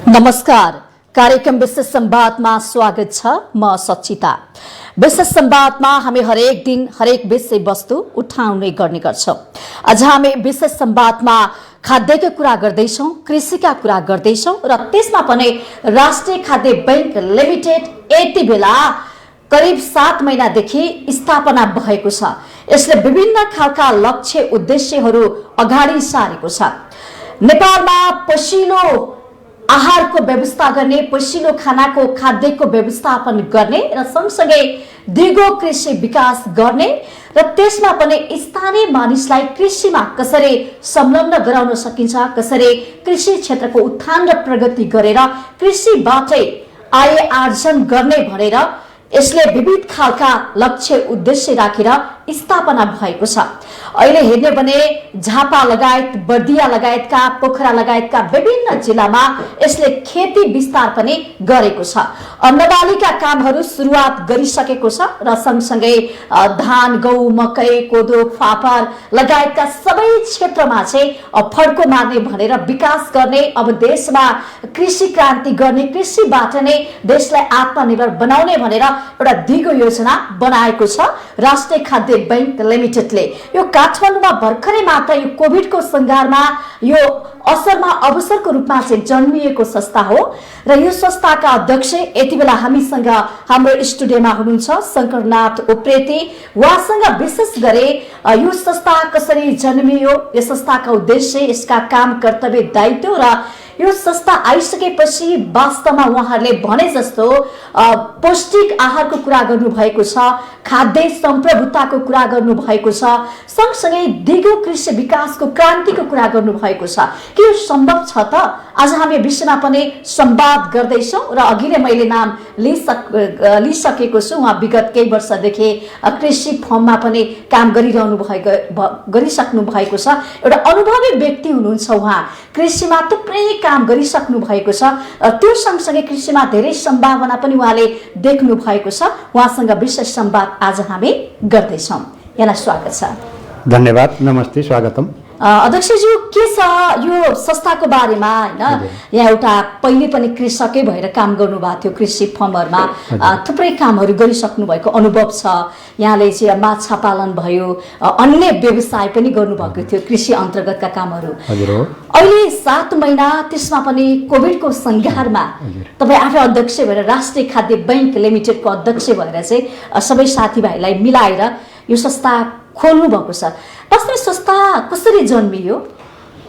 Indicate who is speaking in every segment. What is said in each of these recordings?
Speaker 1: नमस्कार। कार्यक्रम विशेष संवादमा स्वागत छ। म सचिता। विशेष संवादमा हामी हरेक दिन हरेक विषय वस्तु उठाउने गर्ने गर्छौं। आज हामी विशेष संवादमा खाद्यको कुरा गर्दैछौं, कृषिका कुरा गर्दैछौं र त्यसमा पनि राष्ट्रिय खाद्य बैंक लिमिटेड यति बेला करिब 7 महिनादेखि स्थापना भएको छ। यसले विभिन्न खालका लक्ष्य उद्देश्यहरू अगाडि सारेको छ। नेपालमा पसिलो आहारको व्यवस्था गर्ने, पसिलो खानाको खाद्यको व्यवस्थापन गर्ने र सँगसँगै दिगो कृषि विकास गर्ने र त्यसमा पनि स्थानीय मानिसलाई कृषिमा कसरी संलग्न गराउन सकिन्छ, कसरी कृषि क्षेत्रको उत्थान र प्रगति गरेर कृषिबाटै आय आर्जन गर्ने भनेर यसले विविध खालका लक्ष्य उद्देश्य राखेर स्थापना भएको छ। अहिले हेर्ने भने झापा लगायत, बर्दिया लगायतका, पोखरा लगायतका विभिन्न जिल्लामा यसले खेती विस्तार पनि गरेको छ। अन्नबालीका कामहरू सुरुवात गरिसकेको छ र सँगसँगै धान, गहुँ, मकै, कोदो, फापर लगायतका सबै क्षेत्रमा चाहिँ फड्को मार्ने भनेर विकास गर्ने, अब देशमा कृषि क्रान्ति गर्ने, कृषिबाट नै देशलाई आत्मनिर्भर बनाउने भनेर एउटा दिगो योजना बनाएको छ राष्ट्रिय खाद्य बैंक लिमिटेडले। यो काठमाडौँमा भर्खरै मात्र यो कोभिडको संघारमा यो असरमा अवसरको रूपमा चाहिँ जन्मिएको संस्था हो र यो संस्थाका अध्यक्ष यति बेला हामीसँग हाम्रो स्टुडियोमा हुनुहुन्छ शंकरनाथ उप्रेती। उहाँसँग विशेष गरी यो संस्था कसरी जन्मियो, यो संस्थाका उद्देश्य, यसका काम, कर्तव्य, दायित्व र यो संस्था आइसकेपछि वास्तवमा उहाँहरूले भने जस्तो पौष्टिक आहारको कुरा गर्नु भएको छ, खाद्य सम्प्रभुताको कुरा गर्नु भएको छ, सँगसँगै दिगो कृषि विकासको क्रान्तिको कुरा गर्नु भएको छ। के यो सम्भव छ त? आज हामी विषयमा पनि संवाद गर्दैछौँ र अघि नै मैले नाम लिइसकेको छु। उहाँ विगत केही वर्षदेखि कृषि फर्ममा पनि काम गरिसक्नु भएको छ। एउटा अनुभवी व्यक्ति हुनुहुन्छ उहाँ। कृषिमा थुप्रै काम गरिसक्नु भएको छ। त्यो सँगसँगै कृषिमा धेरै सम्भावना पनि उहाँले देख्नु भएको छ। उहाँसँग विशेष संवाद आज हामी गर्दैछौँ। यहाँलाई स्वागत छ।
Speaker 2: धन्यवाद। नमस्ते, स्वागतम।
Speaker 1: अध्यक्षज्यू, के छ यो संस्थाको बारेमा? हैन, यहाँ एउटा पहिले पनि कृषकै भएर काम गर्नुभएको थियो, कृषि फर्महरुमा थुप्रै कामहरू गरिसक्नु भएको अनुभव छ। यहाँले चाहिँ माछा पालन भयो, अन्य व्यवसाय पनि गर्नुभएको थियो, कृषि अन्तर्गतका कामहरू। अहिले 7 महिना त्यसमा पनि कोभिडको संघारमा तपाईँ आफै अध्यक्ष भएर राष्ट्रिय खाद्य बैंक लिमिटेडको अध्यक्ष भएर चाहिँ सबै साथीभाइलाई मिलाएर यो संस्था खोल्नु भएको छ। वास्तवमा संस्था कसरी जन्मियो?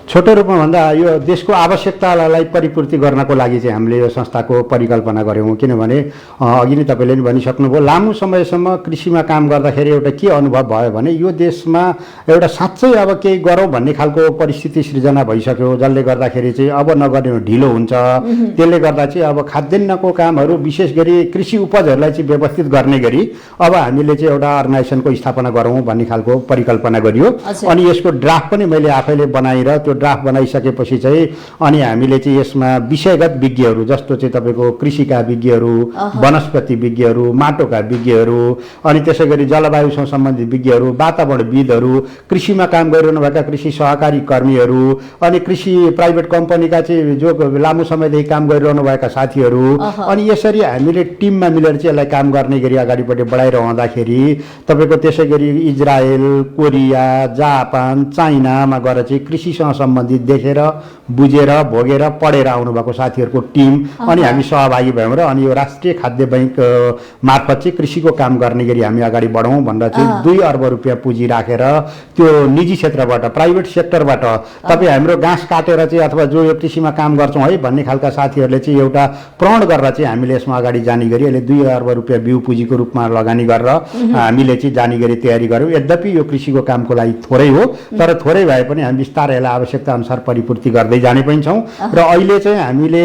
Speaker 2: छोटो रूपमा भन्दा यो देशको आवश्यकतालाई परिपूर्ति गर्नको लागि चाहिँ हामीले यो संस्थाको परिकल्पना गर्यौँ। किनभने अघि नै तपाईँले नि भनिसक्नुभयो, लामो समयसम्म कृषिमा काम गर्दाखेरि एउटा के अनुभव भयो भने यो देशमा एउटा साँच्चै अब केही गरौँ भन्ने खालको परिस्थिति सृजना भइसक्यो, जसले गर्दाखेरि चाहिँ अब नगर्ने ढिलो हुन्छ। त्यसले गर्दा चाहिँ अब खाद्यान्नको कामहरू विशेष गरी कृषि उपजहरूलाई चाहिँ व्यवस्थित गर्ने गरी अब हामीले चाहिँ एउटा अर्गनाइजेसनको स्थापना गरौँ भन्ने खालको परिकल्पना गरियो। अनि यसको ड्राफ्ट पनि मैले आफैले बनाएर त्यो ड्राफ्ट बनाइसकेपछि चाहिँ अनि हामीले चाहिँ यसमा विषयगत विज्ञहरू जस्तो चाहिँ तपाईँको कृषिका विज्ञहरू, वनस्पति विज्ञहरू, माटोका विज्ञहरू, अनि त्यसै गरी जलवायुसँग सम्बन्धित विज्ञहरू, वातावरणविदहरू, कृषिमा काम गरिरहनु भएका कृषि सहकारी कर्मीहरू, अनि कृषि प्राइभेट कम्पनीका चाहिँ जो लामो समयदेखि काम गरिरहनु भएका साथीहरू, अनि यसरी हामीले टिममा मिलेर चाहिँ यसलाई काम गर्ने गरी अगाडिपट्टि बढाइरहँदाखेरि तपाईँको त्यसै गरी इजरायल, कोरिया, जापान, चाइनामा गएर चाहिँ कृषिसँग सम्बन्धित देखेर, बुझेर, भोगेर, पढेर आउनुभएको साथीहरूको टिम अनि हामी सहभागी भयौँ र अनि यो राष्ट्रिय खाद्य बैंक मार्फत चाहिँ कृषिको काम गर्ने गरी हामी अगाडि बढौँ भनेर चाहिँ 2 अर्ब रुपियाँ पुँजी राखेर त्यो निजी क्षेत्रबाट, प्राइभेट सेक्टरबाट तपाईँ हाम्रो घाँस काटेर चाहिँ अथवा जो यो कृषिमा काम गर्छौँ है भन्ने खालका साथीहरूले चाहिँ एउटा प्रण गरेर चाहिँ हामीले यसमा अगाडि जाने गरी अहिले 2 अर्ब रुपियाँ बिउ पुँजीको रूपमा लगानी गरेर हामीले चाहिँ जाने गरी तयारी गऱ्यौँ। यद्यपि यो कृषिको कामको लागि थोरै हो, तर थोरै भए पनि हामी बिस्तारै यसलाई आवश्यकता अनुसार परिपूर्ति गर्दै जाने पनि छौँ। र अहिले चाहिँ हामीले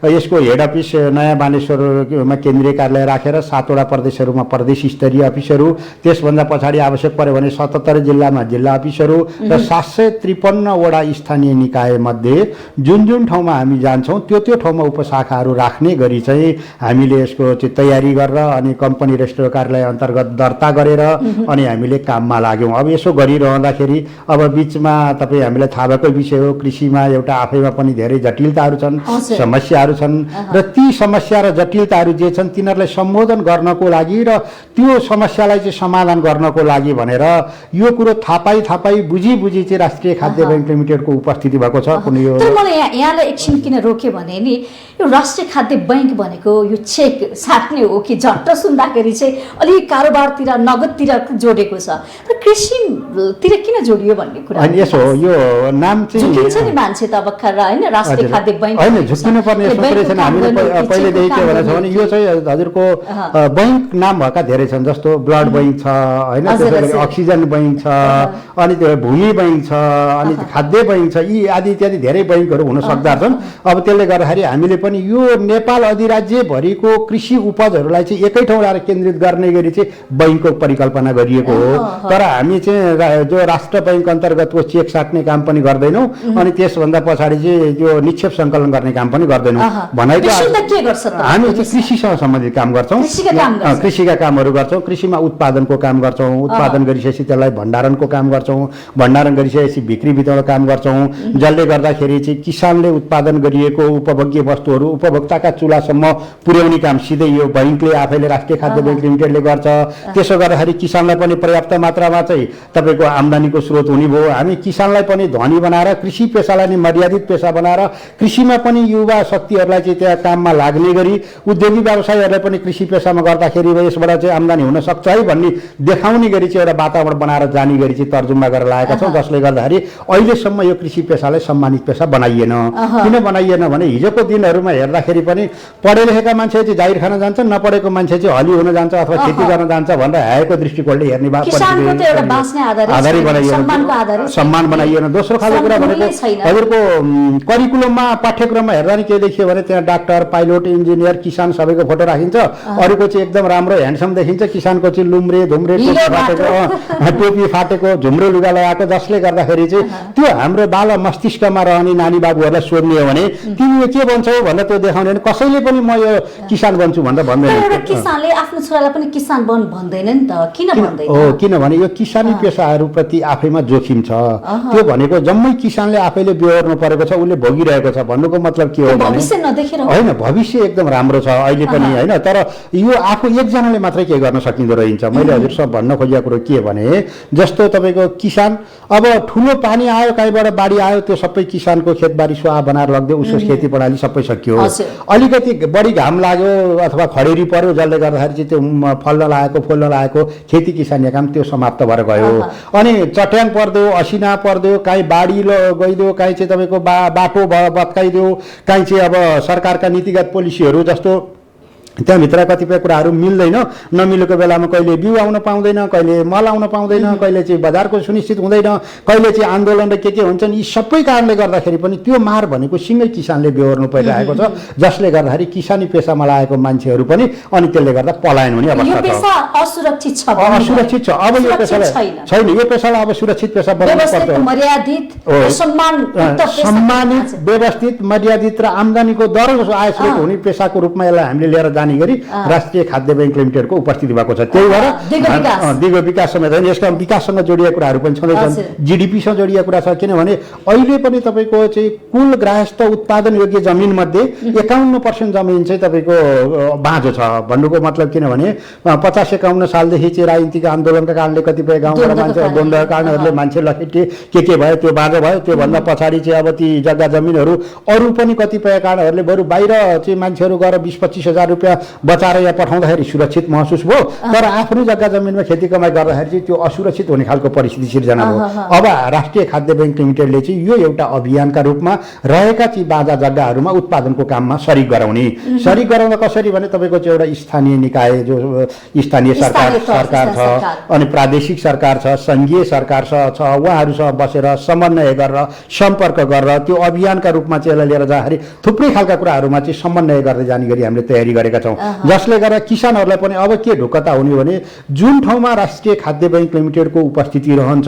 Speaker 2: यसको हेड अफिस नयाँ बानेश्वरमा केन्द्रीय कार्यालय राखेर 7 वटा प्रदेशहरूमा प्रदेश स्तरीय अफिसहरू, त्यसभन्दा पछाडि आवश्यक पर्यो भने 77 जिल्लामा जिल्ला अफिसहरू र 753 वटा स्थानीय निकाय मध्ये जुन जुन ठाउँमा हामी जान्छौँ त्यो ठाउँमा उपशाखाहरू राख्ने गरी चाहिँ हामीले यसको चाहिँ तयारी गरेर अनि कम्पनी रजिस्टर कार्यालय अन्तर्गत दर्ता गरेर अनि हामीले काममा लाग्यौँ। अब यसो गरिरहँदाखेरि अब बिचमा तपाईँ हामीलाई थाहा भएको विषय हो। कृषिमा एउटा आफैमा पनि धेरै जटिलताहरू छन्,
Speaker 1: हजुर।
Speaker 2: समस्याहरू छन् र ती समस्या र जटिलताहरू जे छन् तिनीहरूलाई सम्बोधन गर्नको लागि र त्यो समस्यालाई चाहिँ समाधान गर्नको लागि भनेर यो कुरो थापाई बुझी चाहिँ राष्ट्रिय खाद्य बैंक लिमिटेडको उपस्थिति भएको छ। कुनै यो
Speaker 1: तर मलाई यहाँलाई एकछिन किन रोक्यो भने नि यो राष्ट्रिय खाद्य बैंक भनेको यो चेक छाप्ने हो कि झट्ट सुन्दाखेरि चाहिँ अलिक कारोबारतिर नगदतिर जोडेको छ, तर कृषितिर किन जोडियो भन्ने कुरा
Speaker 2: अनि यसो हो, यो नाम चाहिँ
Speaker 1: झुकिन्छ नि मान्छे त भर्खर होइन राष्ट्रिय खाद्य बैंक
Speaker 2: होइन झुक्किनु पर्ने यस्तो कुरै छैन। हामीले पहिलेदेखि के भनेको छ भने यो चाहिँ हजुरको बैंक नाम भएका धेरै छन्, जस्तो ब्लड बैंक छ होइन, त्यसै गरी अक्सिजन बैंक छ, अनि त्यो भूमि बैंक छ, अनि खाद्य बैंक छ, यी आदि इत्यादि धेरै बैंकहरू हुन सक्दा छन्। अब त्यसले गर्दाखेरि हामीले पनि यो नेपाल अधिराज्यभरिको कृषि उपजहरूलाई चाहिँ एकै ठाउँ ल्याएर केन्द्रित गर्ने गरी चाहिँ बैंकको परिकल्पना गरिएको हो। तर हामी चाहिँ जो राष्ट्र बैंक अन्तर्गतको चेक साट्ने काम पनि गर्दैनौँ, अनि त्यसभन्दा पछाडि चाहिँ त्यो निक्षेप सङ्कलन गर्ने काम पनि गर्दैनौँ।
Speaker 1: के गर्छ त?
Speaker 2: हामी चाहिँ कृषिसँग सम्बन्धित काम गर्छौँ, कृषिका कामहरू गर्छौँ, कृषिमा उत्पादनको काम गर्छौँ, उत्पादन गरिसकेपछि त्यसलाई भण्डारणको काम गर्छौँ, भण्डारण गरिसकेपछि बिक्री वितरण काम गर्छौँ, जसले गर्दाखेरि चाहिँ किसानले उत्पादन गरिएको उपभोग्य वस्तुहरू उपभोक्ताका चुलासम्म पुर्याउने काम सिधै यो बैंकले आफैले राष्ट्रिय खाद्य बैंक लिमिटेडले गर्छ। त्यसो गर्दाखेरि किसानलाई पनि पर्याप्त मात्रामा चाहिँ तपाईँको आम्दानीको स्रोत हुने भयो। हामी किसानलाई पनि धनी बनाएर कृषि पेसालाई नि मर्यादित पेसा बनाएर कृषिमा पनि युवा शक्तिहरूलाई चाहिँ त्यहाँ काममा लाग्ने गरी उद्योगी व्यवसायीहरूलाई पनि कृषि पेसामा गर्दाखेरि यसबाट चाहिँ आम्दानी हुन सक्छ है भन्ने देखाउने गरी चाहिँ एउटा वातावरण बनाएर जाने गरी चाहिँ तर्जुमा गरेर लागेका छौँ, जसले गर्दाखेरि अहिलेसम्म यो कृषि पेसालाई सम्मानित पेसा बनाइएन। किन बनाइएन भने हिजोको दिनहरूमा हेर्दाखेरि पनि पढे लेखेका मान्छे चाहिँ जागिर खान जान्छ, नपढेको मान्छे चाहिँ हली हुन जान्छ अथवा खेती गर्न जान्छ भनेर आएको दृष्टिकोणले हेर्ने सम्मान बनाइएन। दोस्रो खालको कुरा भनेको हजुरको करिकुलममा पाठ्यक्रममा हेर्दा नि के देखियो भने त्यहाँ डाक्टर, पाइलट, इन्जिनियर, किसान सबैको फोटो राखिन्छ। अरूको चाहिँ एकदम राम्रो ह्यान्डसम देखिन्छ, किसानको चाहिँ लुम्रे धुम्रे टोपी फाटेको झुम्रो लुगा लगाएको, जसले गर्दाखेरि चाहिँ त्यो हाम्रो बाल मस्तिष्कमा रहने नानी बाबुहरूलाई सोध्ने हो भने तिमीले के बन्छौ भनेर त्यो देखाउने भने कसैले पनि म यो किसान बन्छु भनेर भन्दैन।
Speaker 1: किसानले आफ्नो छोरालाई पनि किसान बन भन्दैन नि त, किन भन्दैन?
Speaker 2: हो, किनभने यो किसानी पेसाहरूप्रति आफैमा जोखिम छ। त्यो भनेको जम्मै किसानले आफैले बेहोर्नु परेको छ, उसले भोगिरहेको छ भन्नुको मतलब के हो भने होइन, भविष्य एकदम राम्रो छ अहिले पनि होइन, तर यो आफू एकजनाले मात्रै के गर्न सकिँदो रहन्छ। मैले हजुरसँग भन्न खोजेको कुरो के भने जस्तो तपाईँको किसान अब ठुलो पानी आयो, कहीँबाट बाढी आयो, त्यो सबै किसानको खेतबारी सुहा बनाएर लगिदियो, उसको खेती प्रणाली सबै सकियो। अलिकति बढी घाम लाग्यो अथवा खडेरी पर्यो, जसले गर्दाखेरि चाहिँ त्यो फल्न लागेको फुल्न लागेको खेती किसानी काम त्यो समाप्त भएर गयो। अनि चट्याङ पर्दियो, असिना पर्दियो, काहीँ बाढी गइदियो, काहीँ चाहिँ तपाईँको बाटो भत्काइदियो, काहीँ चाहिँ अब सरकारका नीतिगत पोलिसीहरू जस्तो त्यहाँभित्र कतिपय कुराहरू मिल्दैन, नमिलेको बेलामा कहिले बिउ आउन पाउँदैन, कहिले मल आउन पाउँदैन, कहिले चाहिँ बजारको सुनिश्चित हुँदैन, कहिले चाहिँ आन्दोलन र के हुन्छन्। यी सबै कारणले गर्दाखेरि पनि त्यो मार भनेको सिँगै किसानले बेहोर्नु परिरहेको छ, जसले गर्दाखेरि किसानी पेसामा लागेको मान्छेहरू पनि अनि त्यसले गर्दा पलायन हुने अवस्था छ।
Speaker 1: असुरक्षित छ।
Speaker 2: अब यो पेसालाई छैन, यो पेसालाई अब सुरक्षित पेसा बनाउनु पर्छ, सम्मानित, व्यवस्थित, मर्यादित र आम्दानीको दर आय स्रोत हुने पेसाको रूपमा यसलाई हामीले लिएर जाने गरी राष्ट्रिय खाद्य बैंक लिमिटेडको उपस्थिति भएको छ। त्यही भएर दिगो विकास समेत होइन, यसका विकाससँग जोडिएका कुराहरू पनि छँदैछन्, जिडिपीसँग जोडिएका कुरा छ। किनभने अहिले पनि तपाईँको चाहिँ कुल गृहस्थ उत्पादन योग्य जमिनमध्ये 51% जमिन चाहिँ तपाईँको बाँझो छ। भन्नुको मतलब किनभने 50-51 सालदेखि चाहिँ राजनीतिक आन्दोलनका कारणले कतिपय गाउँबाट मान्छे द्वन्द्वका कारणहरूले मान्छे लखेटे के भयो, त्यो बाँझो भयो। त्योभन्दा पछाडि चाहिँ अब ती जग्गा जमिनहरू अरू पनि कतिपय कारणहरूले बरु बाहिर चाहिँ मान्छेहरू गएर 20-25 हजार रुपियाँ बचाएर यहाँ पठाउँदाखेरि सुरक्षित महसुस भयो, तर आफ्नो जग्गा जमिनमा खेती कमाइ गर्दाखेरि चाहिँ त्यो असुरक्षित हुने खालको परिस्थिति सिर्जना भयो। अब राष्ट्रिय खाद्य बैंक लिमिटेडले चाहिँ यो एउटा अभियानका रूपमा रहेका चाहिँ बाँझा जग्गाहरूमा उत्पादनको काममा सरिक गराउने कसरी भने तपाईँको चाहिँ एउटा स्थानीय निकाय जो स्थानीय सरकार छ, अनि प्रादेशिक सरकार छ, सङ्घीय सरकार छ, उहाँहरूसँग बसेर समन्वय गरेर सम्पर्क गरेर त्यो अभियानका रूपमा चाहिँ यसलाई लिएर जाँदाखेरि थुप्रै खालका कुराहरूमा चाहिँ समन्वय गर्दै जाने गरी हामीले तयारी गरेका छौँ, जसले गर्दा किसानहरूलाई पनि अब के ढुक्कता हुने भने जुन ठाउँमा राष्ट्रिय खाद्य बैंक लिमिटेडको उपस्थिति रहन्छ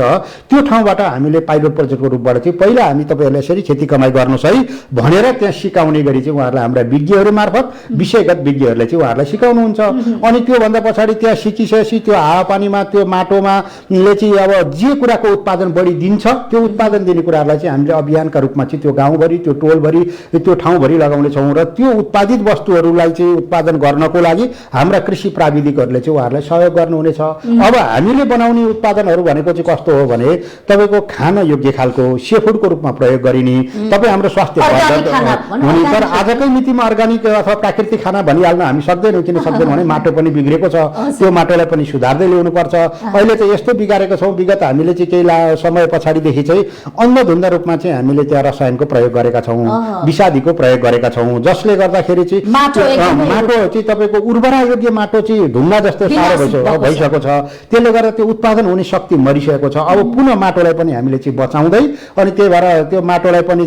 Speaker 2: त्यो ठाउँबाट हामीले पाइलट प्रोजेक्टको रूपबाट चाहिँ पहिला हामी तपाईँहरूलाई यसरी खेती कमाइ गर्नुहोस् है भनेर त्यहाँ सिकाउने गरी चाहिँ उहाँहरूलाई हाम्रा विज्ञहरू मार्फत विषयगत विज्ञहरूले चाहिँ उहाँहरूलाई सिकाउनुहुन्छ। अनि त्योभन्दा पछाडि त्यहाँ सिकिसकेपछि त्यो हावापानीमा त्यो माटोमा चाहिँ अब जे कुराको उत्पादन बढी दिन्छ त्यो उत्पादन दिने कुराहरूलाई चाहिँ हामीले अभियानका रूपमा चाहिँ त्यो गाउँभरि त्यो टोलभरि त्यो ठाउँभरि लगाउने छौँ र त्यो उत्पादित वस्तुहरूलाई चाहिँ उत्पादन गर्नको लागि हाम्रा कृषि प्राविधिकहरूले चाहिँ उहाँहरूलाई सहयोग गर्नुहुनेछ। अब हामीले बनाउने उत्पादनहरू भनेको चाहिँ कस्तो हो भने तपाईँको खान योग्य खालको सेफुडको रूपमा प्रयोग गरिने तपाईँ हाम्रो स्वास्थ्य हुने तर आजकै मितिमा अर्ग्यानिक अथवा प्राकृतिक खाना भनिहाल्न हामी सक्दैनौँ। किन सक्दैनौँ भने माटो पनि बिग्रेको छ, त्यो माटोलाई पनि सुधार्दै ल्याउनुपर्छ। अहिले चाहिँ यस्तो बिगारेको छौँ, विगत हामीले चाहिँ केही समय पछाडिदेखि चाहिँ अन्धधुन्ध रूपमा चाहिँ हामीले त्यहाँ रसायनको प्रयोग गरेका छौँ, विषादीको प्रयोग गरेका छौँ, जसले गर्दाखेरि चाहिँ माटो चाहिँ तपाईँको उर्वरा योग्य माटो चाहिँ ढुङ्गा जस्तो साह्रो भइसकेको छ। त्यसले गर्दा त्यो उत्पादन हुने शक्ति मरिसकेको छ। अब पुनः माटोलाई पनि हामीले चाहिँ बचाउँदै अनि त्यही भएर त्यो माटोलाई पनि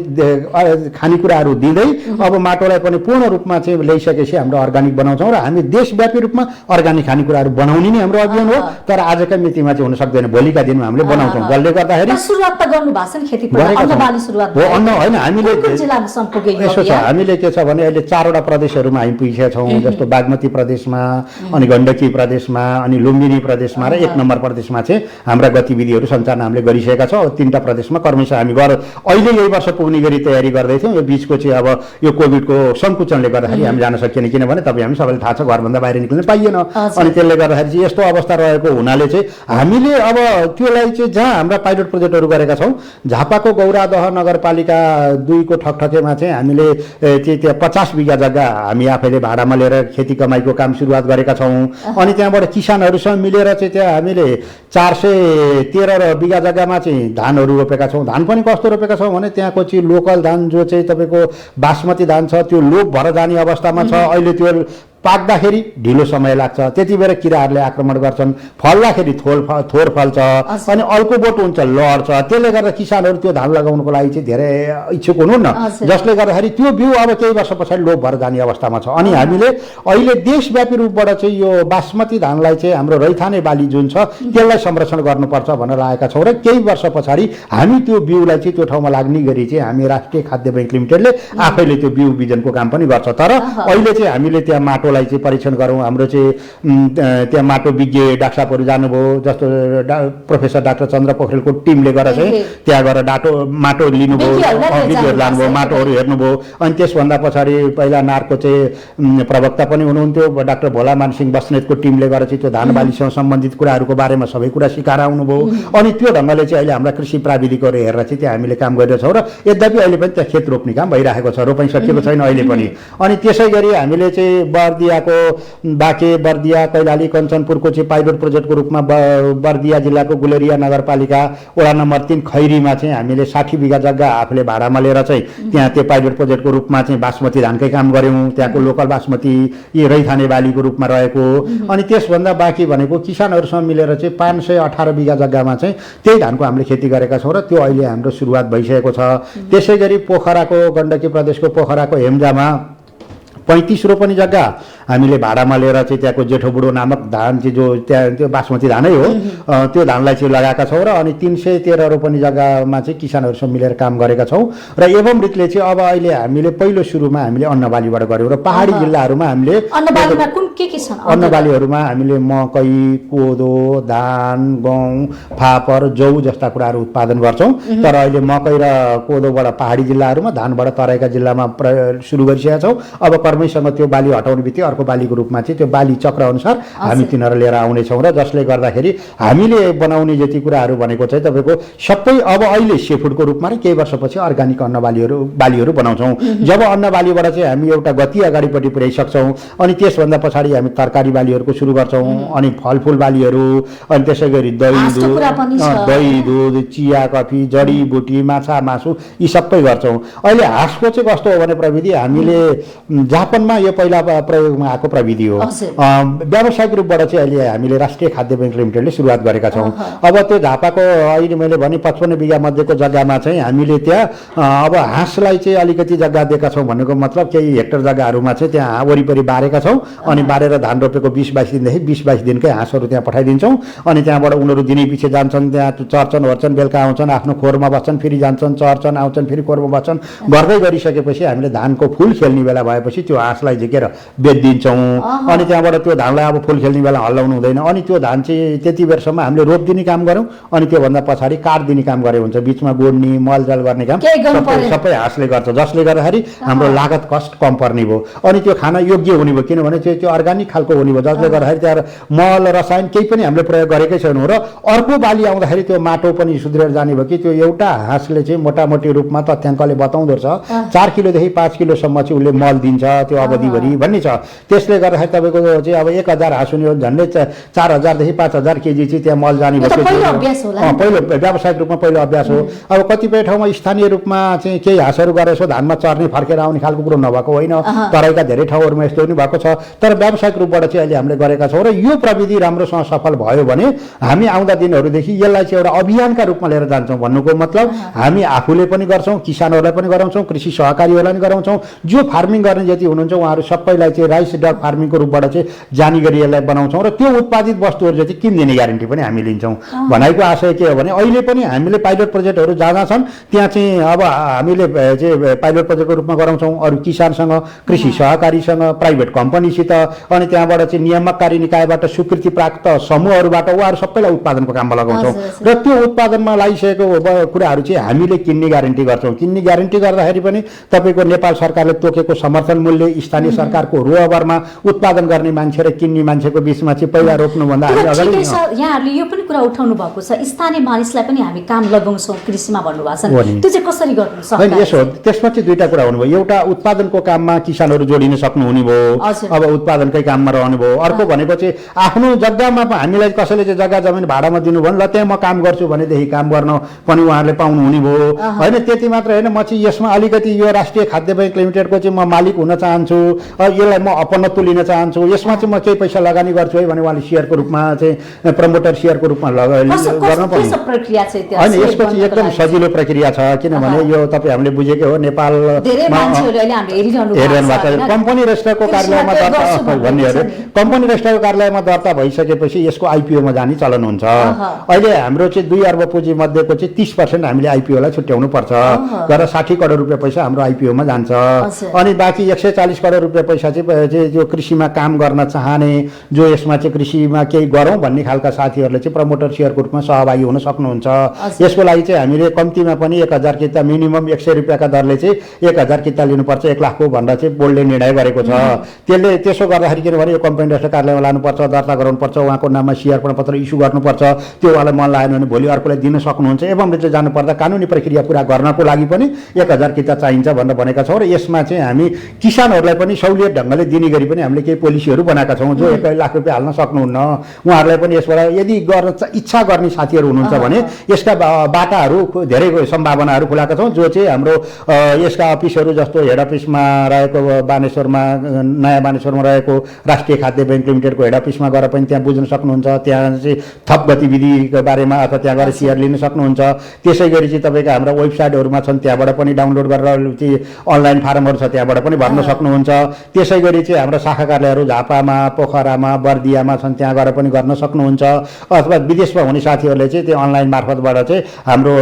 Speaker 2: खानेकुराहरू दिँदै अब माटोलाई पनि पूर्ण रूपमा चाहिँ ल्याइसकेपछि हाम्रो अर्ग्यानिक बनाउँछौँ र हामी देशव्यापी रूपमा अर्ग्यानिक खानेकुराहरू बनाउने नै हाम्रो अभियान हो। तर आजका मितिमा चाहिँ हुन सक्दैन, भोलिका दिनमा हामीले बनाउँछौँ। जसले गर्दाखेरि
Speaker 1: सुरुवात त गर्नु भएको छ नि खेती अन्नबाली सुरुवात
Speaker 2: हो। अन्न होइन हामीले यसो छ, हामीले के छ भने अहिले 4वटा प्रदेशहरूमा हामी पुगेका छौँ, जस्तो बागमती प्रदेशमा अनि गण्डकी प्रदेशमा अनि लुम्बिनी प्रदेशमा र 1 नम्बर प्रदेशमा चाहिँ हाम्रा गतिविधिहरू सञ्चालन हामीले गरिसकेका छौँ। 3टा प्रदेशमा क्रमशः हामी अहिले यही वर्ष पुग्ने गरी तयारी गर्दैथ्यौँ। यो बिचको चाहिँ अब यो कोभिडको सङ्कुचनले गर्दाखेरि हामी जान सकिएन, किनभने तपाईँ हामी सबैलाई थाहा छ घरभन्दा बाहिर निक्लिन पाइएन। अनि त्यसले गर्दाखेरि चाहिँ यस्तो अवस्था रहेको हुनाले चाहिँ हामीले अब त्योलाई चाहिँ जहाँ हाम्रा पाइलट प्रोजेक्टहरू गरेका छौँ, झापाको गौरादह नगरपालिका 2 को ठकठकेमा चाहिँ हामीले चाहिँ त्यहाँ 50 बिघा जग्गा हामी आफैले भाडामा लिएर खेती कमाइको काम सुरुवात गरेका छौँ। अनि त्यहाँबाट किसानहरूसँग मिलेर चाहिँ त्यहाँ हामीले 413 बिघा जग्गामा चाहिँ धानहरू रोपेका छौँ। धान पनि कस्तो रोपेका छौँ भने त्यहाँको चाहिँ लोकल धान जो चाहिँ तपाईँको बासमती धान छ त्यो लोप भएर जाने अवस्थामा छ। अहिले त्यो पाक्दाखेरि ढिलो समय लाग्छ, त्यति बेर किराहरूले आक्रमण गर्छन्, फल्दाखेरि थोर फल्छ अनि अर्को बोट हुन्छ लड्छ। त्यसले गर्दा किसानहरू त्यो धान लगाउनको लागि चाहिँ धेरै इच्छुक हुनुहुन्न, जसले गर्दाखेरि त्यो बिउ अब केही वर्ष पछाडि लोप भएर जाने अवस्थामा छ। अनि हामीले अहिले देशव्यापी रूपबाट चाहिँ यो बासमती धानलाई चाहिँ हाम्रो रैथाने बाली जुन छ त्यसलाई संरक्षण गर्नुपर्छ भनेर लागेका छौँ र केही वर्ष पछाडि हामी त्यो बिउलाई चाहिँ त्यो ठाउँमा लाग्ने गरी चाहिँ हामी राष्ट्रिय खाद्य बैंक लिमिटेडले आफैले त्यो बिउ बिजनको काम पनि गर्छ। तर अहिले चाहिँ हामीले त्यहाँ माटोलाई चाहिँ परीक्षण गरौँ, हाम्रो चाहिँ त्यहाँ माटो विज्ञ डाक्टर साहबहरू जानुभयो, जस्तो प्रोफेसर डाक्टर चन्द्र पोखरेलको टिमले गरेर चाहिँ त्यहाँ गएर माटो लिनुभयो, विज्ञहरू लानुभयो, माटोहरू हेर्नुभयो। अनि त्यसभन्दा पछाडि पहिला नारको चाहिँ प्रवक्ता पनि हुनुहुन्थ्यो डाक्टर भोलामान सिंह बस्नेतको टिमले गरेर चाहिँ त्यो धान बालीसँग सम्बन्धित कुराहरूको बारेमा सबै कुरा सिकाएर आउनुभयो। अनि त्यो ढङ्गले चाहिँ अहिले हाम्रा कृषि प्राविधिकहरू हेरेर चाहिँ त्यहाँ हामीले काम गरिरहेछौँ र यद्यपि अहिले पनि त्यहाँ खेत रोप्ने काम भइरहेको छ, रोपाइ सकिएको छैन अहिले पनि। अनि त्यसै गरी हामीले चाहिँ बर्दियाको बाँके, बर्दिया, कैलाली, कञ्चनपुरको चाहिँ पाइलट प्रोजेक्टको रूपमा बर्दिया जिल्लाको गुलेरिया नगरपालिका वडा नम्बर 3 खैरीमा चाहिँ हामीले 60 बिघा जग्गा आफूले भाडामा लिएर चाहिँ त्यहाँ त्यो पाइलट प्रोजेक्टको रूपमा चाहिँ बासमती धानकै काम गऱ्यौँ। त्यहाँको लोकल बासमती रैथाने बालीको रूपमा रहेको। अनि त्यसभन्दा बाँकी भनेको किसानहरूसँग मिलेर चाहिँ 518 बिघा जग्गामा चाहिँ त्यही धानको हामीले खेती गरेका छौँ र त्यो अहिले हाम्रो सुरुवात भइसकेको छ। त्यसै गरी पोखराको गण्डकी प्रदेशको पोखराको हेम्जामा 35 रोपनी जग्गा हामीले भाडामा लिएर चाहिँ त्यहाँको जेठो बुढो नामक धान चाहिँ जो त्यहाँ त्यो बासमती धानै हो त्यो धानलाई चाहिँ लगाएका छौँ र अनि 313 रोपनी जग्गामा चाहिँ किसानहरूसँग मिलेर काम गरेका छौँ। र एवं रीतिले चाहिँ अब अहिले हामीले पहिलो सुरुमा हामीले अन्नबालीबाट गऱ्यौँ र पहाडी जिल्लाहरूमा हामीले अन्नबालीहरूमा हामीले मकै, कोदो, धान, गहुँ, फापर, जौ जस्ता कुराहरू उत्पादन गर्छौँ। तर अहिले मकै र कोदोबाट पहाडी जिल्लाहरूमा, धानबाट तराईका जिल्लामा सुरु गरिसकेका छौँ। अब क्रमैसँग त्यो बाली हटाउने बित्तिकै अर्को बालीको रूपमा चाहिँ त्यो बाली चक्र अनुसार हामी तिनीहरू लिएर आउनेछौँ र जसले गर्दाखेरि हामीले बनाउने जति कुराहरू भनेको चाहिँ तपाईँको सबै अब अहिले सेफुडको रूपमा र केही वर्षपछि अर्ग्यानिक बालीहरू बनाउँछौँ। जब अन्नबालीबाट चाहिँ हामी एउटा गति अगाडिपट्टि पुर्याइसक्छौँ अनि त्यसभन्दा पछाडि हामी तरकारी बालीहरूको सुरु गर्छौँ, अनि फलफुल बालीहरू, अनि त्यसै गरी दही दुध, चिया, कफी, जडीबुटी, माछा मासु यी सबै गर्छौँ। अहिले हाँसको चाहिँ कस्तो हो भने प्रविधि हामीले जापानमा यो पहिला प्रयोगमा आएको प्रविधि हो। व्यावसायिक रूपबाट चाहिँ अहिले हामीले राष्ट्रिय खाद्य बैंक लिमिटेडले सुरुवात गरेका छौँ। अब त्यो झापाको अहिले मैले भने 55 बिघा मध्येको जग्गामा चाहिँ हामीले त्यहाँ अब हाँसलाई चाहिँ अलिकति जग्गा दिएका छौँ भन्नुको मतलब केही हेक्टर जग्गाहरूमा चाहिँ त्यहाँ वरिपरि बारेका छौँ अनि बारेर धान रोपेको 20-22 दिनदेखि 20-22 दिनकै हाँसहरू त्यहाँ पठाइदिन्छौँ अनि त्यहाँबाट उनीहरू दिनै पछि जान्छन्, त्यहाँ चर्छन् ओर्छन्, बेलुका आउँछन्, आफ्नो खोरमा बस्छन्, फेरि जान्छन्, चर्छन्, आउँछन्, फेरि खोरमा बस्छन्। गर्दै गरिसकेपछि हामीले धानको फुल खेल्ने बेला भएपछि त्यो हाँसलाई झिकेर बेचिदिन्छौँ अनि त्यहाँबाट त्यो धानलाई अब फुल खेल्ने बेला हल्लाउनु हुँदैन अनि त्यो धान चाहिँ त्यति बेरसम्म हामीले रोपिदिने काम गऱ्यौँ अनि त्योभन्दा पछाडि काटिदिने काम गरे हुन्छ। बिचमा गोड्ने मलजल गर्ने काम सबै हाँसले गर्छ, जसले गर्दाखेरि हाम्रो लागत कस्ट कम पर्ने भयो अनि त्यो खान योग्य हुने भयो। किनभने त्यो अर्ग्यानिक खालको हुने भयो, जसले गर्दाखेरि त्यहाँ मल रसायन केही पनि हामीले प्रयोग गरेकै छैनौँ र अर्को बाली आउँदाखेरि त्यो माटो पनि सुध्रेर जाने भयो कि त्यो एउटा हाँसले चाहिँ मोटामोटी रूपमा तथ्याङ्कले बताउँदो रहेछ 4 किलोदेखि 5 किलोसम्म चाहिँ उसले मल दिन्छ त्यो अवधिभरि भन्ने छ। त्यसले गर्दाखेरि तपाईँको चाहिँ अब 1000 हाँस हुने हो झन्डै 4000 देखि 5000 केजी चाहिँ त्यहाँ मल जाने भयो। पहिलो व्यावसायिक रूपमा पहिलो अभ्यास हो। अब कतिपय ठाउँमा स्थानीय रूपमा चाहिँ केही हाँसहरू गरेर यसो धानमा चर्ने फर्केर आउने खालको कुरो नभएको होइन, तराईका धेरै ठाउँहरूमा यस्तो पनि भएको छ। तर व्यावसायिक रूपबाट चाहिँ अहिले हामीले गरेका छौँ र यो प्रविधि राम्रोसँग सफल भयो भने हामी आउँदा दिनहरूदेखि यसलाई चाहिँ एउटा अभियानका रूपमा लिएर जान्छौँ। भन्नुको मतलब हामी आफूले पनि गर्छौँ, किसानहरूलाई पनि गराउँछौँ, कृषि सहकारीहरूलाई पनि गराउँछौँ, जो फार्मिङ गर्ने जति हुनुहुन्छ उहाँहरू सबैलाई चाहिँ राइस डक फार्मिङको रूपबाट चाहिँ जानी गरी यसलाई बनाउँछौँ र त्यो उत्पादित वस्तुहरू चाहिँ किनिदिने ग्यारेन्टी पनि हामी लिन्छौँ। भनाइको आशय के हो भने अहिले पनि हामीले पाइलट प्रोजेक्टहरू जहाँ छन् त्यहाँ चाहिँ अब हामीले चाहिँ पाइलट प्रोजेक्टको रूपमा गराउँछौँ अरू किसानसँग, कृषि सहकारीसँग, प्राइभेट कम्पनीसित अनि त्यहाँबाट चाहिँ नियामककारी निकायबाट स्वीकृति प्राप्त समूहहरूबाट उहाँहरू सबैलाई उत्पादनको काममा लगाउँछौँ र त्यो उत्पादनमा लगाइसकेको कुराहरू चाहिँ हामीले किन्ने ग्यारेन्टी गर्छौँ। किन्ने ग्यारेन्टी गर्दाखेरि पनि तपाईँको नेपाल सरकारले तोकेको समर्थन मूल्य स्थानीय सरकारको रोहबरमा उत्पादन गर्ने मान्छे र किन्ने मान्छेको बिचमा चाहिँ पहिला रोक्नुभन्दा
Speaker 1: अगाडि यहाँहरूले यो पनि कुरा उठाउनु भएको छ स्थानीय मानिसलाई पनि हामी काम लगाउँछौँ कृषिमा भन्नुभएको छ, त्यो चाहिँ कसरी गर्नु सक्छ?
Speaker 2: यसो त्यसमा चाहिँ दुईटा कुरा हुनुभयो। एउटा उत्पादनको काममा किसानहरू जोडिन सक्नुहुने भयो, अब उत्पादनकै काममा रहनु भयो। अर्को भनेको चाहिँ आफ्नो जग्गामा हामीलाई कसैले चाहिँ जग्गा जमिन भाडामा दिनु भयो ल त्यहाँ म काम गर्छु भनेदेखि काम गर्न पनि उहाँहरूले पाउनुहुने भयो होइन। त्यति मात्र होइन, म चाहिँ यसमा अलिकति यो राष्ट्रिय खाद्य बैंक लिमिटेडको चाहिँ म मालिक हुन चाहन्छु, यसलाई म अपनत्व लिन चाहन्छु, यसमा चाहिँ म केही पैसा लगानी गर्छु है भने उहाँले सेयरको रूपमा चाहिँ प्रमोटर सेयरको रूपमा गर्नुपर्ने होइन। यसको चाहिँ एकदम सजिलो प्रक्रिया छ किनभने यो तपाईँ हामीले बुझेकै हो नेपालमा हेरिरहनु भएको छ। कम्पनी रजिस्टरको कार्यालयमा दर्ता भन्नेहरू कम्पनी रजिस्टरको कार्यालयमा दर्ता भइसकेपछि यसको आइपिओमा जाने चलन हुन्छ। अहिले हाम्रो चाहिँ 2 अर्ब पुँजी मध्येको चाहिँ 30% हामीले आइपिओलाई छुट्याउनु पर्छ गरेर 60 करोड रुपियाँ पैसा हाम्रो आइपिओमा जान्छ अनि बाँकी 140 करोड रुपियाँ पैसा चाहिँ जो कृषिमा काम गर्न चाहने, जो यसमा चाहिँ कृषिमा केही गरौँ भन्ने खालका साथीहरूले चाहिँ प्रमोटर सेयरको रूपमा सहभागी हुन सक्नुहुन्छ। यसको लागि चाहिँ हामीले कम्तीमा पनि 1000 किता मिनिमम 100 रुपियाँका दरले चाहिँ 1000 किता लिनुपर्छ, 1 लाखको भन्दा चाहिँ बोर्डले निर्णय गरेको छ। त्यसले त्यसो गर्दाखेरि किनभने यो कम्पनी रजिस्टर कार्यालयमा लानुपर्छ, दर्ता गराउनुपर्छ, उहाँको नाममा सेयर प्रमाणपत्र इस्यु गर्नुपर्छ, त्यो उहाँलाई मन लागेन भने भोलि अर्कोलाई दिन सक्नुहुन्छ। एवं चाहिँ जानुपर्दा कानुनी प्रक्रिया पुरा गर्नको लागि पनि 1000 किता चाहिन्छ भनेर भनेका छौँ र यसमा चाहिँ हामी किसानहरूलाई पनि सहुलियत ढङ्गले दिने गरी पनि हामीले केही पोलिसीहरू बनाएका छौँ। जो 1 लाख रुपियाँ हाल्न सक्नुहुन्न उहाँहरूलाई पनि यसबाट यदि गर्न इच्छा गर्ने साथीहरू हुनुहुन्छ भने यसका बाटाहरू धेरै सम्भावनाहरू खुलाएका छौँ। जो चाहिँ हाम्रो यसका अफिसहरू जस्तो हेड अफिसमा रहेको बानेश्वरमा, नयाँ बानेश्वरमा रहेको राष्ट्रिय खाद्य बैंक लिमिटेडको हेड अफिसमा गएर पनि त्यहाँ बुझ्न सक्नुहुन्छ, त्यहाँ चाहिँ थप गतिविधिको बारेमा अथवा त्यहाँ गएर सेयर लिन सक्नुहुन्छ। त्यसै गरी चाहिँ तपाईँको हाम्रा वेबसाइटहरूमा छन्, त्यहाँबाट पनि डाउनलोड गरेर चाहिँ अनलाइन फारमहरू छ त्यहाँबाट पनि भर्न सक्नुहुन्छ। त्यसै गरी चाहिँ हाम्रो शाखा कार्यालयहरू झापामा, पोखरामा, बर्दियामा छन्, त्यहाँ गएर पनि गर्न सक्नुहुन्छ। अथवा विदेशमा हुने साथीहरूले चाहिँ त्यो अनलाइन मार्फतबाट चाहिँ हाम्रो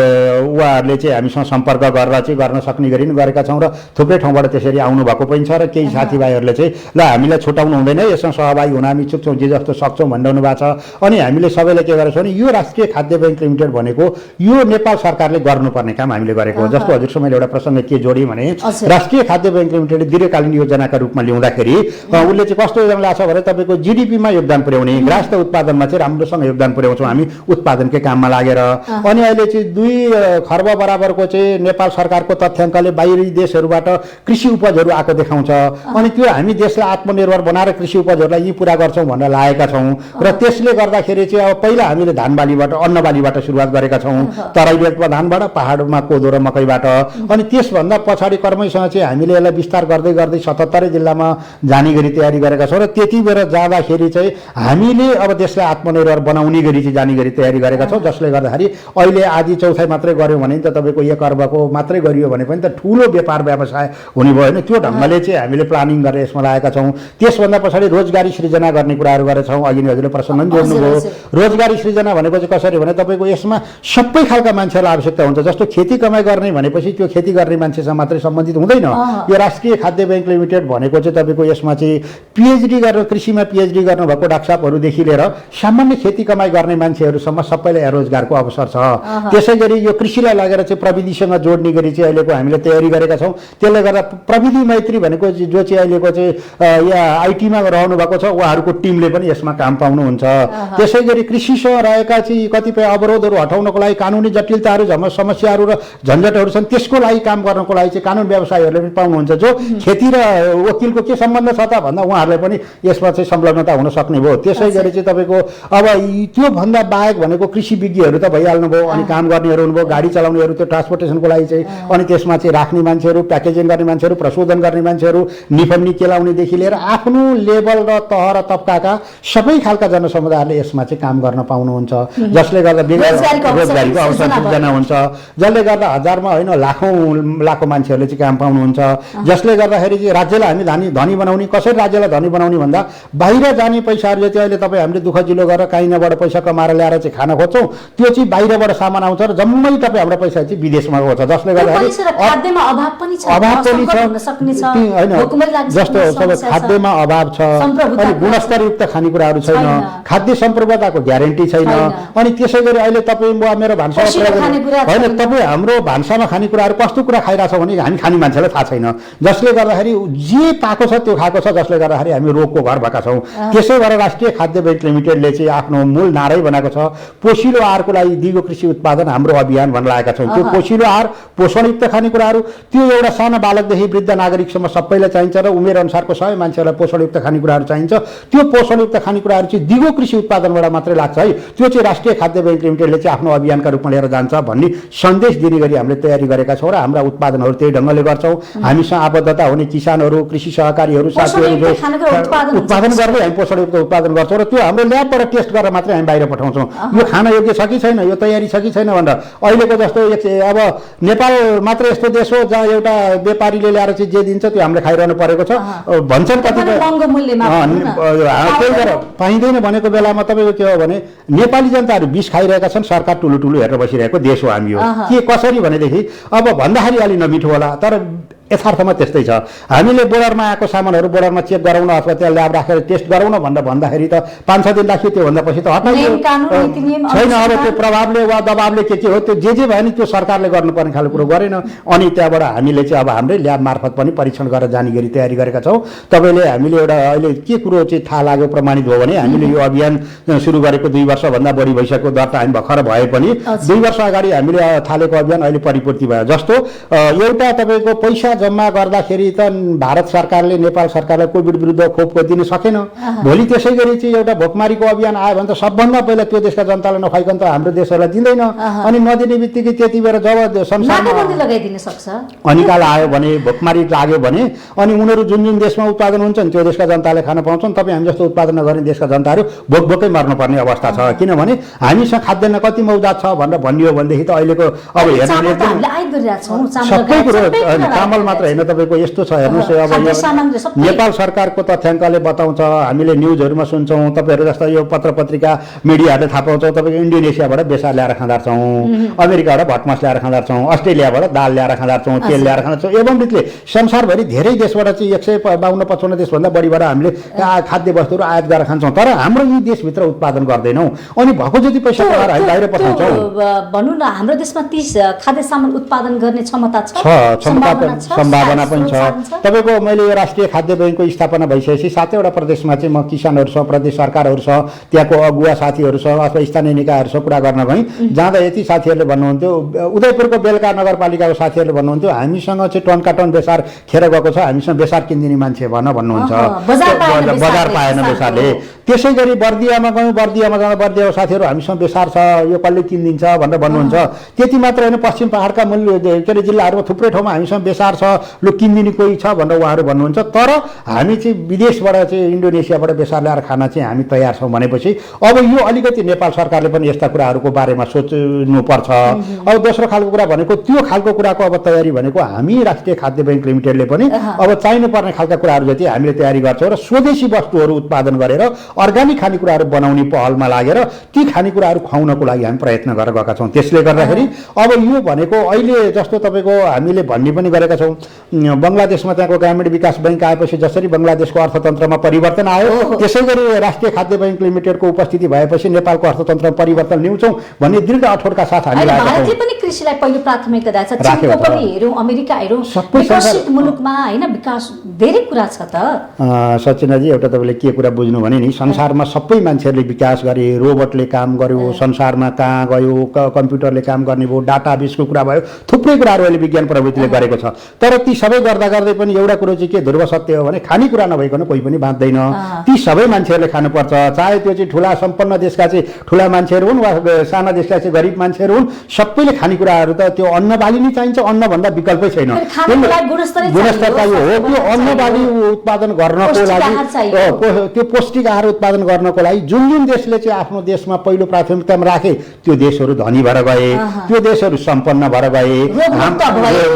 Speaker 2: उहाँहरूले चाहिँ हामीसँग सम्पर्क गरेर चाहिँ गर्न सक्ने गरी गरेका छौँ र थुप्रै ठाउँबाट त्यसरी आउनुभएको पनि छ र केही साथीभाइहरूले चाहिँ ल हामीलाई छुटाउनु हुँदैन, यसमा सहभागी हुन हामी इच्छुक छौँ, जे जस्तो सक्छौँ भनिरहनु भएको छ। अनि हामीले सबैले के गरेको छौँ भने यो राष्ट्रिय खाद्य बैंक लिमिटेड भनेको यो नेपाल सरकारले गर्नुपर्ने काम हामीले गरेको हो। जस्तो हजुरसँग मैले एउटा प्रसङ्ग के जोडेँ भने राष्ट्रिय खाद्य बैंक लिमिटेडले दीर्घकालीन योजनाका रूपमा ल्याउँदाखेरि उसले चाहिँ कस्तो योजना ल्याएको छ भने तपाईँको जिडिपीमा योगदान पुर्याउने, ग्रास उत्पादनमा चाहिँ राम्रोसँग योगदान पुर्याउँछौँ हामी उत्पादनकै काममा लागेर। अनि अहिले चाहिँ 2 खर्ब बराबरको चाहिँ नेपाल सरकारको तथ्याङ्कले बाहिरी देशहरूबाट कृषि उपजहरू आएको देखाउँछ अनि त्यो हामी देशलाई आत्मनिर्भर बनाएर कृषि उपजहरूलाई यी पुरा गर्छौँ भनेर लागेका छौँ र त्यसले गर्दाखेरि चाहिँ अब पहिला हामीले धान बालीबाट, अन्न बालीबाट सुरुवात गरेका छौँ, तराई बेल्टमा धानबाट, पहाडमा कोदो र मकैबाट। अनि त्यसभन्दा पछाडि क्रमैसँग चाहिँ हामीले यसलाई विस्तार गर्दै गर्दै 77 जिल्लामा जाने गरी तयारी गरेका छौँ र त्यति बेर जाँदाखेरि चाहिँ हामीले अब देशलाई आत्मनिर्भर बनाउने गरी चाहिँ जाने गरी तयारी गरेका छौँ, जसले गर्दाखेरि अहिले आधी चौथाइ मात्रै गऱ्यौँ भने त तपाईँको 1 अर्बको मात्रै गरियो भने पनि त ठुलो व्यापार व्यवसाय हुने भयो होइन। त्यो ढङ्गले चाहिँ हामीले प्लानिङ गरेर यसमा लागेका छौँ। त्यसभन्दा पछाडि रोजगारी सृजना गर्ने कुराहरू गरेछौँ। अघि नै हजुरले प्रश्न पनि जोड्नुभयो। रोजगारी सृजना भनेको चाहिँ कसरी भने तपाईँको यसमा सबै खालका मान्छेहरूलाई आवश्यकता हुन्छ। जस्तो खेती कमाइ गर्ने भनेपछि त्यो खेती गर्ने मान्छेसँग मात्रै सम्बन्धित हुँदैन। यो राष्ट्रिय खाद्य ब्याङ्क लिमिटेड भनेको चाहिँ तपाईँको यसमा चाहिँ पिएचडी गरेर कृषिमा पिएचडी गर्नुभएको डाक्टरहरूदेखि लिएर सामान्य खेती कमाइ गर्ने मान्छेहरूसम्म सबैलाई रोजगारको अवसर छ। त्यसै गरी यो कृषिलाई लगेर चाहिँ प्रविधिसँग जोड्ने गरी चाहिँ अहिलेको हामीले तयारी गरेका छौँ। त्यसले गर्दा प्रविधि मैत्री भनेको जो चाहिँ अहिलेको चाहिँ यहाँ आइटीमा रहनु भएको छ उहाँहरूको टिमले पनि यसमा काम पाउनुहुन्छ। त्यसै गरी कृषिसँग रहेका चाहिँ कतिपय अवरोधहरू हटाउनको लागि कानुनी जटिलताहरू समस्याहरू र झन्झटहरू छन्, त्यसको लागि काम गर्नको लागि चाहिँ कानुन व्यवसायीहरूले पनि पाउनुहुन्छ। जो खेती र वकिलको के सम्बन्ध छ त भन्दा उहाँहरूलाई पनि यसमा चाहिँ संलग्नता हुन सक्ने भयो। त्यसै गरी चाहिँ तपाईँको अब त्योभन्दा बाहेक भनेको कृषि विज्ञहरू त भइहाल्नु भयो, अनि काम गर्नेहरू हुनुभयो, गाडी चलाउनेहरू, त्यो ट्रान्सपोर्टेसनको लागि चाहिँ, अनि त्यसमा चाहिँ राख्ने मान्छेहरू, प्याकेजिङ गर्ने मान्छेहरू, प्रशोधन गर्ने मान्छेहरू, निफम्नी केलाउनेदेखि लिएर आफ्नो लेभल र तह र तबकाका सबै खालका जनसमुदायहरूले यसमा चाहिँ काम गर्न पाउनुहुन्छ, जसले गर्दा रोजगारीको अवसर सृजना हुन्छ, जसले गर्दा हजारमा होइन लाखौँ मान्छेहरूले चाहिँ काम पाउनुहुन्छ, जसले गर्दाखेरि चाहिँ राज्यलाई हामी धनी बनाउने। कसरी राज्यलाई धनी बनाउने भन्दा बाहिर जाने पैसाहरू जति अहिले तपाईँ हामीले दुःख जिलो गरेर काहीँबाट पैसा कमाएर ल्याएर चाहिँ खान खोज्छौँ, त्यो चाहिँ बाहिरबाट सामान आउँछ र जम्मै तपाईँ हाम्रो पैसा चाहिँ विदेशमा गउँछ, जसले गर्दाखेरि
Speaker 1: अभाव पनि छ
Speaker 2: होइन। जस्तो खाद्यमा अभाव छ, अनि गुणस्तरयुक्त खानेकुराहरू छैन, खाद्य सम्प्रभुताको ग्यारेन्टी छैन। अनि त्यसै गरी अहिले तपाईँ मेरो भान्सामा होइन, तपाईँ हाम्रो भान्सामा खानेकुराहरू कस्तो कुरा खाइरहेछ भने हामी खाने मान्छेलाई थाहा छैन, जसले गर्दाखेरि जे पाएको छ त्यो खाएको छ, जसले गर्दाखेरि हामी रोगको घर भएका छौँ। त्यसै भएर राष्ट्रिय खाद्य ब्याङ्क लिमिटेडले चाहिँ आफ्नो मूल नारै बनाएको छ पोषिलो आहारको लागि दिगो कृषि उत्पादन हाम्रो अभियान भनेर लागेका छौँ। त्यो पोषिलो आहार, पोषणयुक्त खानेकुराहरू त्यो एउटा सानो बालकदेखि वृद्ध नागरिकसम्म सबैलाई चाहिन्छ र उमेर अनुसारको सबै मान्छेहरूलाई पोषणयुक्त खानेकुराहरू चाहिन्छ। त्यो पोषणयुक्त खानेकुराहरू चाहिँ दिगो कृषि उत्पादनबाट मात्रै लाग्छ है। त्यो चाहिँ राष्ट्रिय खाद्य ब्याङ्क लिमिटेडले चाहिँ आफ्नो अभियानका रूपमा लिएर जान्छ भन्ने सन्देश दिने गरी हामीले तयारी गरेका छौँ र हाम्रा उत्पादनहरू त्यही ढङ्गले गर्छौँ। हामीसँग आबद्धता हुने किसानहरू, कृषि सहकारीहरू, साथीहरू जो उत्पादन गर्दै हामी पोषणयुक्त उत्पादन गर्छौँ र त्यो हाम्रो ल्याबबाट टेस्ट गरेर मात्रै हामी बाहिर पठाउँछौँ। यो खान योग्य छ कि छैन, यो तयारी छ कि छैन भनेर। अहिलेको जस्तो अब नेपाल मात्र यस्तो देश हो जहाँ एउटा व्यापारीले ल्याएर चाहिँ जे दिन्छ त्यो हामीले खाइरहनु परेको छ भन्छन् कतिपय। त्यही भएर पाइँदैन भनेको बेलामा तपाईँको के हो भने नेपाली जनताहरू विष खाइरहेका छन्, सरकार ठुलो ठुलो हेरेर बसिरहेको देश हो हामी हो। के कसरी भनेदेखि अब भन्दाखेरि अलि नमिठो होला, तर यथार्थमा त्यस्तै छ। हामीले बोर्डरमा आएको सामानहरू बोर्डरमा चेक गराउन अथवा त्यहाँ ल्याब राखेर टेस्ट गराउन भनेर भन्दाखेरि त 5-6 दिन राख्यो, त्योभन्दा पछि त हटाइयो छैन। अब त्यो प्रभावले वा दबावले के हो त्यो जे भयो नि त्यो सरकारले गर्नुपर्ने खालको कुरो गरेन। अनि त्यहाँबाट हामीले चाहिँ अब हाम्रै ल्याब मार्फत पनि परीक्षण गरेर जाने गरी तयारी गरेका छौँ। तपाईँले हामीले एउटा अहिले के कुरो चाहिँ थाहा लाग्यो प्रमाणित भयो भने हामीले यो अभियान सुरु गरेको 2 वर्षभन्दा बढी भइसक्यो, दर्ता हामी भर्खर भए पनि 2 वर्ष अगाडि हामीले थालेको अभियान अहिले परिपूर्ति भयो। जस्तो एउटा तपाईँको पैसा जम्मा गर्दाखेरि त भारत सरकारले नेपाल सरकारलाई कोभिड विरुद्ध खोप दिन सकेन। भोलि त्यसै गरी चाहिँ एउटा भोकमारीको अभियान आयो भने त सबभन्दा पहिला त्यो देशका जनतालाई नखाइकन त हाम्रो देशहरूलाई दिँदैन। अनि नदिने बित्तिकै त्यति बेर जब संसारमा अनिकाल आयो भने, भोकमारी लाग्यो भने, अनि उनीहरू जुन जुन देशमा उत्पादन हुन्छन् त्यो देशका जनताले खान पाउँछन्। तपाईँ हामी जस्तो उत्पादन नगर्ने देशका जनताहरू भोकै मर्नुपर्ने अवस्था छ। किनभने हामीसँग खाद्यान्न कति मौजात छ भनेर भनियो भनेदेखि त अहिलेको अब हेर्नु सबै कुरो चामल मात्र होइन, तपाईँको यस्तो छ हेर्नुहोस्। अब नेपाल सरकारको तथ्याङ्कले बताउँछ, हामीले न्युजहरूमा सुन्छौँ, तपाईँहरू जस्तो यो पत्र पत्रिका मिडियाहरूले थाहा पाउँछौँ। तपाईँको इन्डोनेसियाबाट बेसार ल्याएर खाँदा छौँ, अमेरिकाबाट भटमास ल्याएर खाँदा छौँ, अस्ट्रेलियाबाट दाल ल्याएर खाँदा छौँ, तेल ल्याएर खाँदा छौँ। एवं रीतिले संसारभरि धेरै देशबाट चाहिँ 152-55 देशभन्दा बढीबाट हामीले खाद्य वस्तुहरू आयात गरेर खान्छौँ, तर हाम्रो यी देशभित्र उत्पादन गर्दैनौँ। अनि भएको जति पैसा कमाएर हामी बाहिर पठाउँछौँ।
Speaker 1: भनौँ न हाम्रो देशमा 30 खाद्य सामान उत्पादन गर्ने क्षमता छ,
Speaker 2: सम्भावना पनि छ। तपाईँको मैले यो राष्ट्रिय खाद्य ब्याङ्कको स्थापना भइसकेपछि 7वटा प्रदेशमा चाहिँ म किसानहरूसँग, प्रदेश सरकारहरूसँग, त्यहाँको अगुवा साथीहरूसँग अथवा स्थानीय निकायहरूसँग कुरा गर्न गएँ। जाँदा यति साथीहरूले भन्नुहुन्थ्यो, उदयपुरको बेलका नगरपालिकाको साथीहरूले भन्नुहुन्थ्यो हामीसँग चाहिँ टनका टन बेसार खेर गएको छ, हामीसँग बेसार किनिदिने मान्छे भन्नुहुन्छ। बजार पाएन बेसारले। त्यसै गरी बर्दियामा गयौँ, बर्दियामा जाँदा बर्दियाको साथीहरू हामीसँग बेसार छ, यो कसले किनिदिन्छ भनेर भन्नुहुन्छ। त्यति मात्र होइन, पश्चिम पहाडका मूल के अरे जिल्लाहरूमा थुप्रै ठाउँमा हामीसँग बेसार छ, लु किनिदिने कोही छ भनेर उहाँहरू भन्नुहुन्छ। तर हामी चाहिँ विदेशबाट चाहिँ इन्डोनेसियाबाट बेसार ल्याएर खाना चाहिँ हामी तयार छौँ भनेपछि अब यो अलिकति नेपाल सरकारले पनि यस्ता कुराहरूको बारेमा सोच्नुपर्छ। अब दोस्रो खालको कुरा भनेको त्यो खालको कुराको अब तयारी भनेको हामी राष्ट्रिय खाद्य बैंक लिमिटेडले पनि अब चाहिनुपर्ने खालका कुराहरू जति हामीले तयारी गर्छौँ र स्वदेशी वस्तुहरू उत्पादन गरेर अर्ग्यानिक खानेकुराहरू बनाउने पहलमा लागेर ती खानेकुराहरू खुवाउनको लागि हामी प्रयत्न गरेर गएका छौँ। त्यसले गर्दाखेरि अब यो भनेको अहिले जस्तो तपाईँको हामीले भन्ने पनि गरेका छौँ, बङ्गलादेशमा त्यहाँको ग्रामीण विकास बैंक आएपछि जसरी बङ्गलादेशको अर्थतन्त्रमा परिवर्तन आयो त्यसै गरी राष्ट्रिय खाद्य बैंक लिमिटेडको उपस्थिति भएपछि नेपालको अर्थतन्त्रमा परिवर्तन ल्याउँछौँ भन्ने दृढ अठोटका साथ हामी
Speaker 1: भारतले पनि कृषिलाई पहिलो प्राथमिकता दिएको छ। चीनको पनि हेरौँ, अमेरिका हेरौँ, विकसित मुलुकमा हैन विकास धेरै कुरा छ त।
Speaker 2: सचिनाजी एउटा तपाईँले के कुरा बुझ्नु भने नि संसारमा सबै मान्छेहरूले विकास गरे, रोबोटले काम गर्यो, संसारमा कहाँ गयो, कम्प्युटरले काम गर्ने भयो, डाटाबेसको कुरा भयो, थुप्रै कुराहरू अहिले विज्ञान प्रविधिले गरेको छ। तर ती सबै गर्दा गर्दै पनि एउटा कुरो चाहिँ के ध्रुव सत्य हो भने खानेकुरा नभइकन कोही पनि बाँच्दैन। ती सबै मान्छेहरूले खानुपर्छ, चाहे त्यो चाहिँ ठुला सम्पन्न देशका चाहिँ ठुला मान्छेहरू हुन् वा साना देशका चाहिँ गरिब मान्छेहरू हुन्, सबैले खानेकुराहरू त त्यो अन्न बाली नै चाहिन्छ, अन्नभन्दा विकल्पै छैन। गुणस्तरका यो हो त्यो अन्न बाली उत्पादन गर्नको लागि, त्यो पौष्टिक आहार उत्पादन गर्नको लागि जुन जुन देशले चाहिँ आफ्नो देशमा पहिलो प्राथमिकतामा राखे त्यो देशहरू धनी भएर गए, त्यो देशहरू सम्पन्न भएर गए,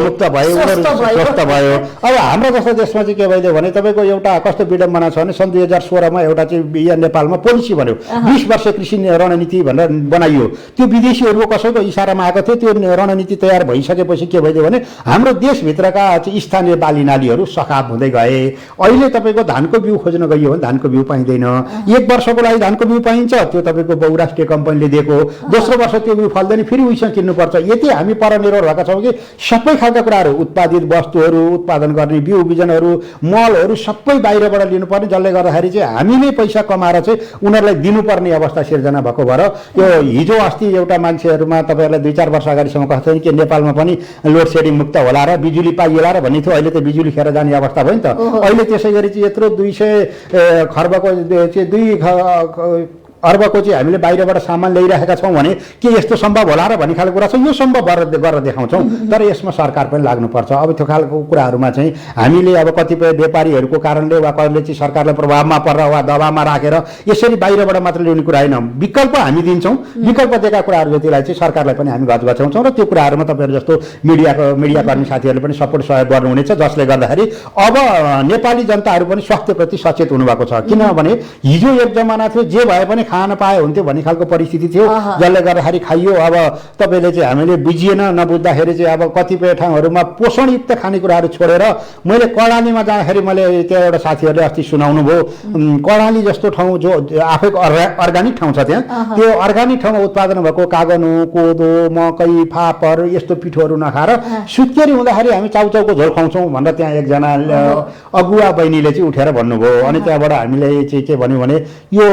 Speaker 2: मुक्त भयो, स्वस्थ भयो। अब हाम्रो जस्तो देशमा चाहिँ के भइदियो भने तपाईँको एउटा कस्तो विडम्बना छ भने सन् 2016मा एउटा चाहिँ यहाँ नेपालमा पोलिसी भन्यो 20 वर्ष कृषि रणनीति भनेर बनाइयो। त्यो विदेशीहरूको कसैको इसारामा आएको थियो। त्यो रणनीति तयार भइसकेपछि के भइदियो भने हाम्रो देशभित्रका चाहिँ स्थानीय बाली नालीहरू सखाप हुँदै गए। अहिले तपाईँको धानको बिउ खोज्न गइयो भने धानको बिउ पाइँदैन। 1 वर्षको लागि धानको बिउ पाइन्छ, त्यो तपाईँको बहुराष्ट्रिय कम्पनीले दिएको। दोस्रो वर्ष त्यो बिउ फल्दैन, फेरि उहीसँग किन्नुपर्छ। यति हामी परनिर्भर भएका छौँ कि सबै खालका कुराहरू उत्पादित वस्तुहरू उत्पादन गर्ने बिउ बिजनहरू मलहरू सबै बाहिरबाट लिनुपर्ने, जसले गर्दाखेरि चाहिँ हामीले पैसा कमाएर चाहिँ उनीहरूलाई दिनुपर्ने अवस्था सिर्जना भएको भएर यो हिजो अस्ति एउटा मान्छेहरूमा तपाईँहरूलाई 2-4 वर्ष अगाडिसम्म कस्तो थियो कि नेपालमा पनि लोड सेडिङ मुक्त होला र बिजुली पाइएला र भन्ने थियो। अहिले त बिजुली खेर जाने अवस्था भयो नि त। अहिले त्यसै गरी चाहिँ यत्रो 200 खर्बको चाहिँ 2 अर्बको चाहिँ हामीले बाहिरबाट सामान ल्याइरहेका छौँ भने के यस्तो सम्भव होला र भन्ने खालको कुरा छ। यो सम्भव गरेर देखाउँछौँ, तर यसमा सरकार पनि लाग्नुपर्छ। अब त्यो खालको कुराहरूमा चाहिँ हामीले अब कतिपय व्यापारीहरूको कारणले वा कहिले चाहिँ सरकारलाई प्रभावमा परेर वा दबावमा राखेर यसरी बाहिरबाट मात्र ल्याउने कुरा होइन, विकल्प हामी दिन्छौँ। विकल्प दिएका कुराहरू जतिलाई चाहिँ सरकारलाई पनि हामी गजगचाउँछौँ र त्यो कुराहरूमा तपाईँहरू जस्तो मिडियाकर्मी साथीहरूले पनि सपोर्ट सहयोग गर्नुहुनेछ, जसले गर्दाखेरि अब नेपाली जनताहरू पनि स्वास्थ्यप्रति सचेत हुनुभएको छ। किनभने हिजो एक जमाना थियो जे भए पनि खान पाए हुन्थ्यो भन्ने खालको परिस्थिति थियो, जसले गर्दाखेरि खाइयो। अब तपाईँले चाहिँ हामीले बुझिएन, नबुझ्दाखेरि चाहिँ अब कतिपय ठाउँहरूमा पोषणयुक्त खानेकुराहरू छोडेर मैले कर्णालीमा जाँदाखेरि मैले त्यहाँ एउटा साथीहरूले अस्ति सुनाउनु भयो, कर्णाली जस्तो ठाउँ जो आफैको अर्ग्यानिक ठाउँ छ त्यहाँ, त्यो अर्ग्यानिक ठाउँमा उत्पादन भएको कागनो, कोदो, मकै, फापर यस्तो पिठोहरू नखाएर सुत्केरी हुँदाखेरि हामी चाउचाउको झोल खुवाउँछौँ भनेर त्यहाँ एकजना अगुवा बहिनीले चाहिँ उठेर भन्नुभयो। अनि त्यहाँबाट हामीले चाहिँ के भन्यो भने यो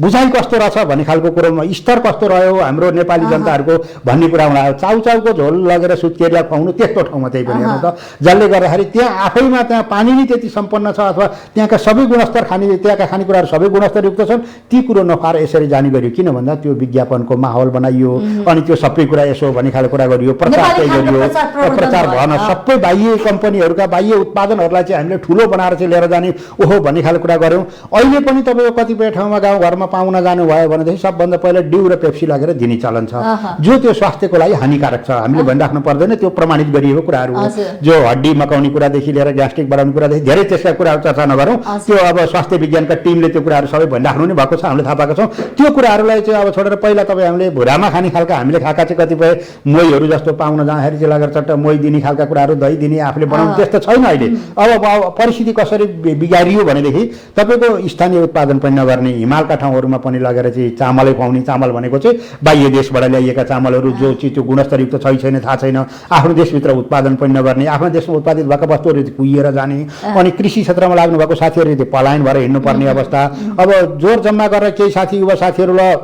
Speaker 2: बुझाइ कस्तो रहेछ भन्ने खालको कुरोमा स्तर कस्तो रह्यो हाम्रो नेपाली जनताहरूको भन्ने कुरा आयो। चाउचाउको झोल लगेर सुत्केरीलाई खुवाउनु त्यस्तो ठाउँमा त्यही पनि हेर्नु त, जसले गर्दाखेरि त्यहाँ आफैमा त्यहाँ पानी नै त्यति सम्पन्न छ अथवा त्यहाँका सबै गुणस्तर त्यहाँका खानेकुराहरू सबै गुणस्तरयुक्त छन्, ती कुरो नखाएर यसरी जाने गरियो। किन भन्दा त्यो विज्ञापनको माहौल बनाइयो अनि त्यो सबै कुरा यसो भन्ने खालको कुरा गरियो, प्रचार चाहिँ गरियो, प्रचार भएन। सबै बाह्य कम्पनीहरूका बाह्य उत्पादनहरूलाई चाहिँ हामीले ठुलो बनाएर चाहिँ लिएर जाने ओहो भन्ने खालको कुरा गऱ्यौँ। अहिले पनि तपाईँको कतिपय ठाउँमा गाउँघरमा पाउन जानुभयो भनेदेखि सबभन्दा पहिला डिउ र पेप्सी लगेर दिने चलन छ, जो त्यो स्वास्थ्यको लागि हानिकारक छ। हामीले भनिराख्नु पर्दैन, त्यो प्रमाणित गरिएको कुराहरू हो। जो हड्डी मकाउने कुरादेखि लिएर ग्यास्ट्रिक बढाउने कुरादेखि धेरै त्यसका कुराहरू चर्चा नगरौँ, त्यो अब स्वास्थ्य विज्ञानका टिमले त्यो कुराहरू सबै भनिराख्नु नै भएको छ, हामीले थाहा पाएको छौँ। त्यो कुराहरूलाई चाहिँ अब छोडेर पहिला तपाईँ हामीले भुरामा खाने खालका हामीले खाएका चाहिँ कतिपय मोहीहरू जस्तो पाउन जाँदाखेरि चाहिँ लगेर चट्ट मोही दिने खालका कुराहरू, दही दिने आफूले बनाउनु त्यस्तो छैन अहिले। अब परिस्थिति कसरी बिगारियो भनेदेखि तपाईँको स्थानीय उत्पादन पनि नगर्ने, हिमालका ठाउँहरूमा पनि लगेर चाहिँ चामलै खुवाउने। चामल भनेको चाहिँ बाह्य देशबाट ल्याइएका चामलहरू जो चाहिँ त्यो गुणस्तरयुक्त छैन थाहा छैन, आफ्नो देशभित्र उत्पादन पनि नगर्ने, आफ्नो देशमा उत्पादित भएका वस्तुहरू कुहिएर जाने। अनि कृषि क्षेत्रमा लाग्नु भएको साथीहरू त्यो पलायन भएर हिँड्नुपर्ने अवस्था। अब जोर जम्मा गरेर केही साथी युवा साथीहरूलाई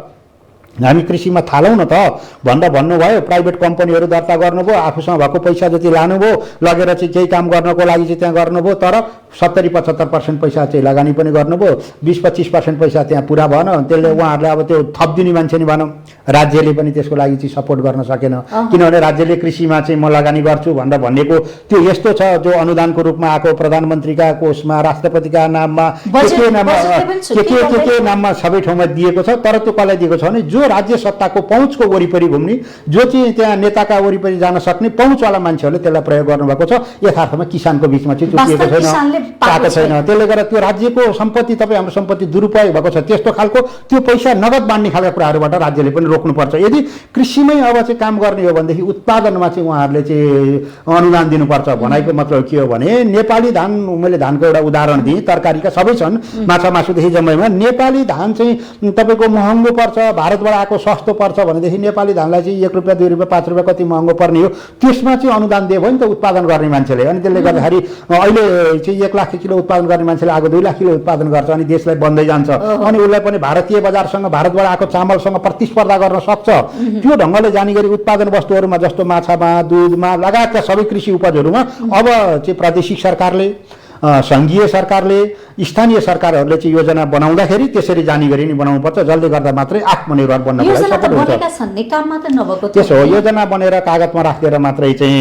Speaker 2: हामी कृषिमा थालौँ न त भनेर भन्नुभयो, प्राइभेट कम्पनीहरू दर्ता गर्नुभयो, आफूसँग भएको पैसा जति लानुभयो, लगेर चाहिँ केही काम गर्नको लागि चाहिँ त्यहाँ गर्नुभयो, तर 70-75% पैसा चाहिँ लगानी पनि गर्नुभयो, 20-25% पैसा त्यहाँ पुरा भएन। त्यसले उहाँहरूले अब त्यो थप दिने मान्छे नि भनौँ। राज्यले पनि त्यसको लागि चाहिँ सपोर्ट गर्न सकेन। किनभने राज्यले कृषिमा चाहिँ म लगानी गर्छु भनेर भनेको त्यो यस्तो छ जो अनुदानको रूपमा आएको प्रधानमन्त्रीका कोषमा राष्ट्रपतिका नाममा के नाममा सबै ठाउँमा दिएको छ। तर त्यो कसलाई दिएको छ भने जो राज्य सत्ताको पहुँचको वरिपरि घुम्ने, जो चाहिँ त्यहाँ नेताका वरिपरि जान सक्ने पहुँचवाला मान्छेहरूले त्यसलाई प्रयोग गर्नुभएको छ। यथार्थमा किसानको बिचमा चाहिँ त्यो दिएको छैन, पाएको छैन। त्यसले गर्दा त्यो राज्यको सम्पत्ति, तपाईँ हाम्रो सम्पत्ति दुरुपयोग भएको छ, त्यस्तो खालको त्यो पैसा नगद बाँड्ने खालका कुराहरूबाट राज्यले पनि रोक्नुपर्छ। यदि कृषिमै अब चाहिँ काम गर्ने हो भनेदेखि उत्पादनमा चाहिँ उहाँहरूले चाहिँ अनुदान दिनुपर्छ। भनाइको मतलब के हो भने नेपाली धान, मैले धानको एउटा उदाहरण दिएँ, तरकारीका सबै छन्, माछा मासुदेखि जम्मैमा। नेपाली धान चाहिँ तपाईँको महँगो पर्छ, भारतबाट आएको सस्तो पर्छ भनेदेखि नेपाली धानलाई चाहिँ 1 रुपियाँ 2 रुपियाँ 5 रुपियाँ कति महँगो पर्ने हो, त्यसमा चाहिँ अनुदान दियो भने त उत्पादन गर्ने मान्छेले। अनि त्यसले गर्दाखेरि अहिले चाहिँ 1 लाख किलो उत्पादन गर्ने मान्छेले आगो 2 लाख किलो उत्पादन गर्छ अनि देशलाई बन्दै जान्छ। अनि उसलाई पनि भारतीय बजारसँग, भारतबाट आएको चामलसँग प्रतिस्पर्धा गर्न सक्छ। त्यो ढङ्गले जाने गरी उत्पादन वस्तुहरूमा जस्तो माछामा, दुधमा लगायतका सबै कृषि उपजहरूमा अब चाहिँ प्रादेशिक सरकारले, सङ्घीय सरकारले, स्थानीय सरकारहरूले चाहिँ योजना बनाउँदाखेरि त्यसरी जाने गरी नै बनाउनुपर्छ, जसले गर्दा मात्रै आत्मनिर्भर बन्नको लागि सपोर्ट हुन्छ। त्यसो हो, योजना बनेर कागजमा राखेर मात्रै चाहिँ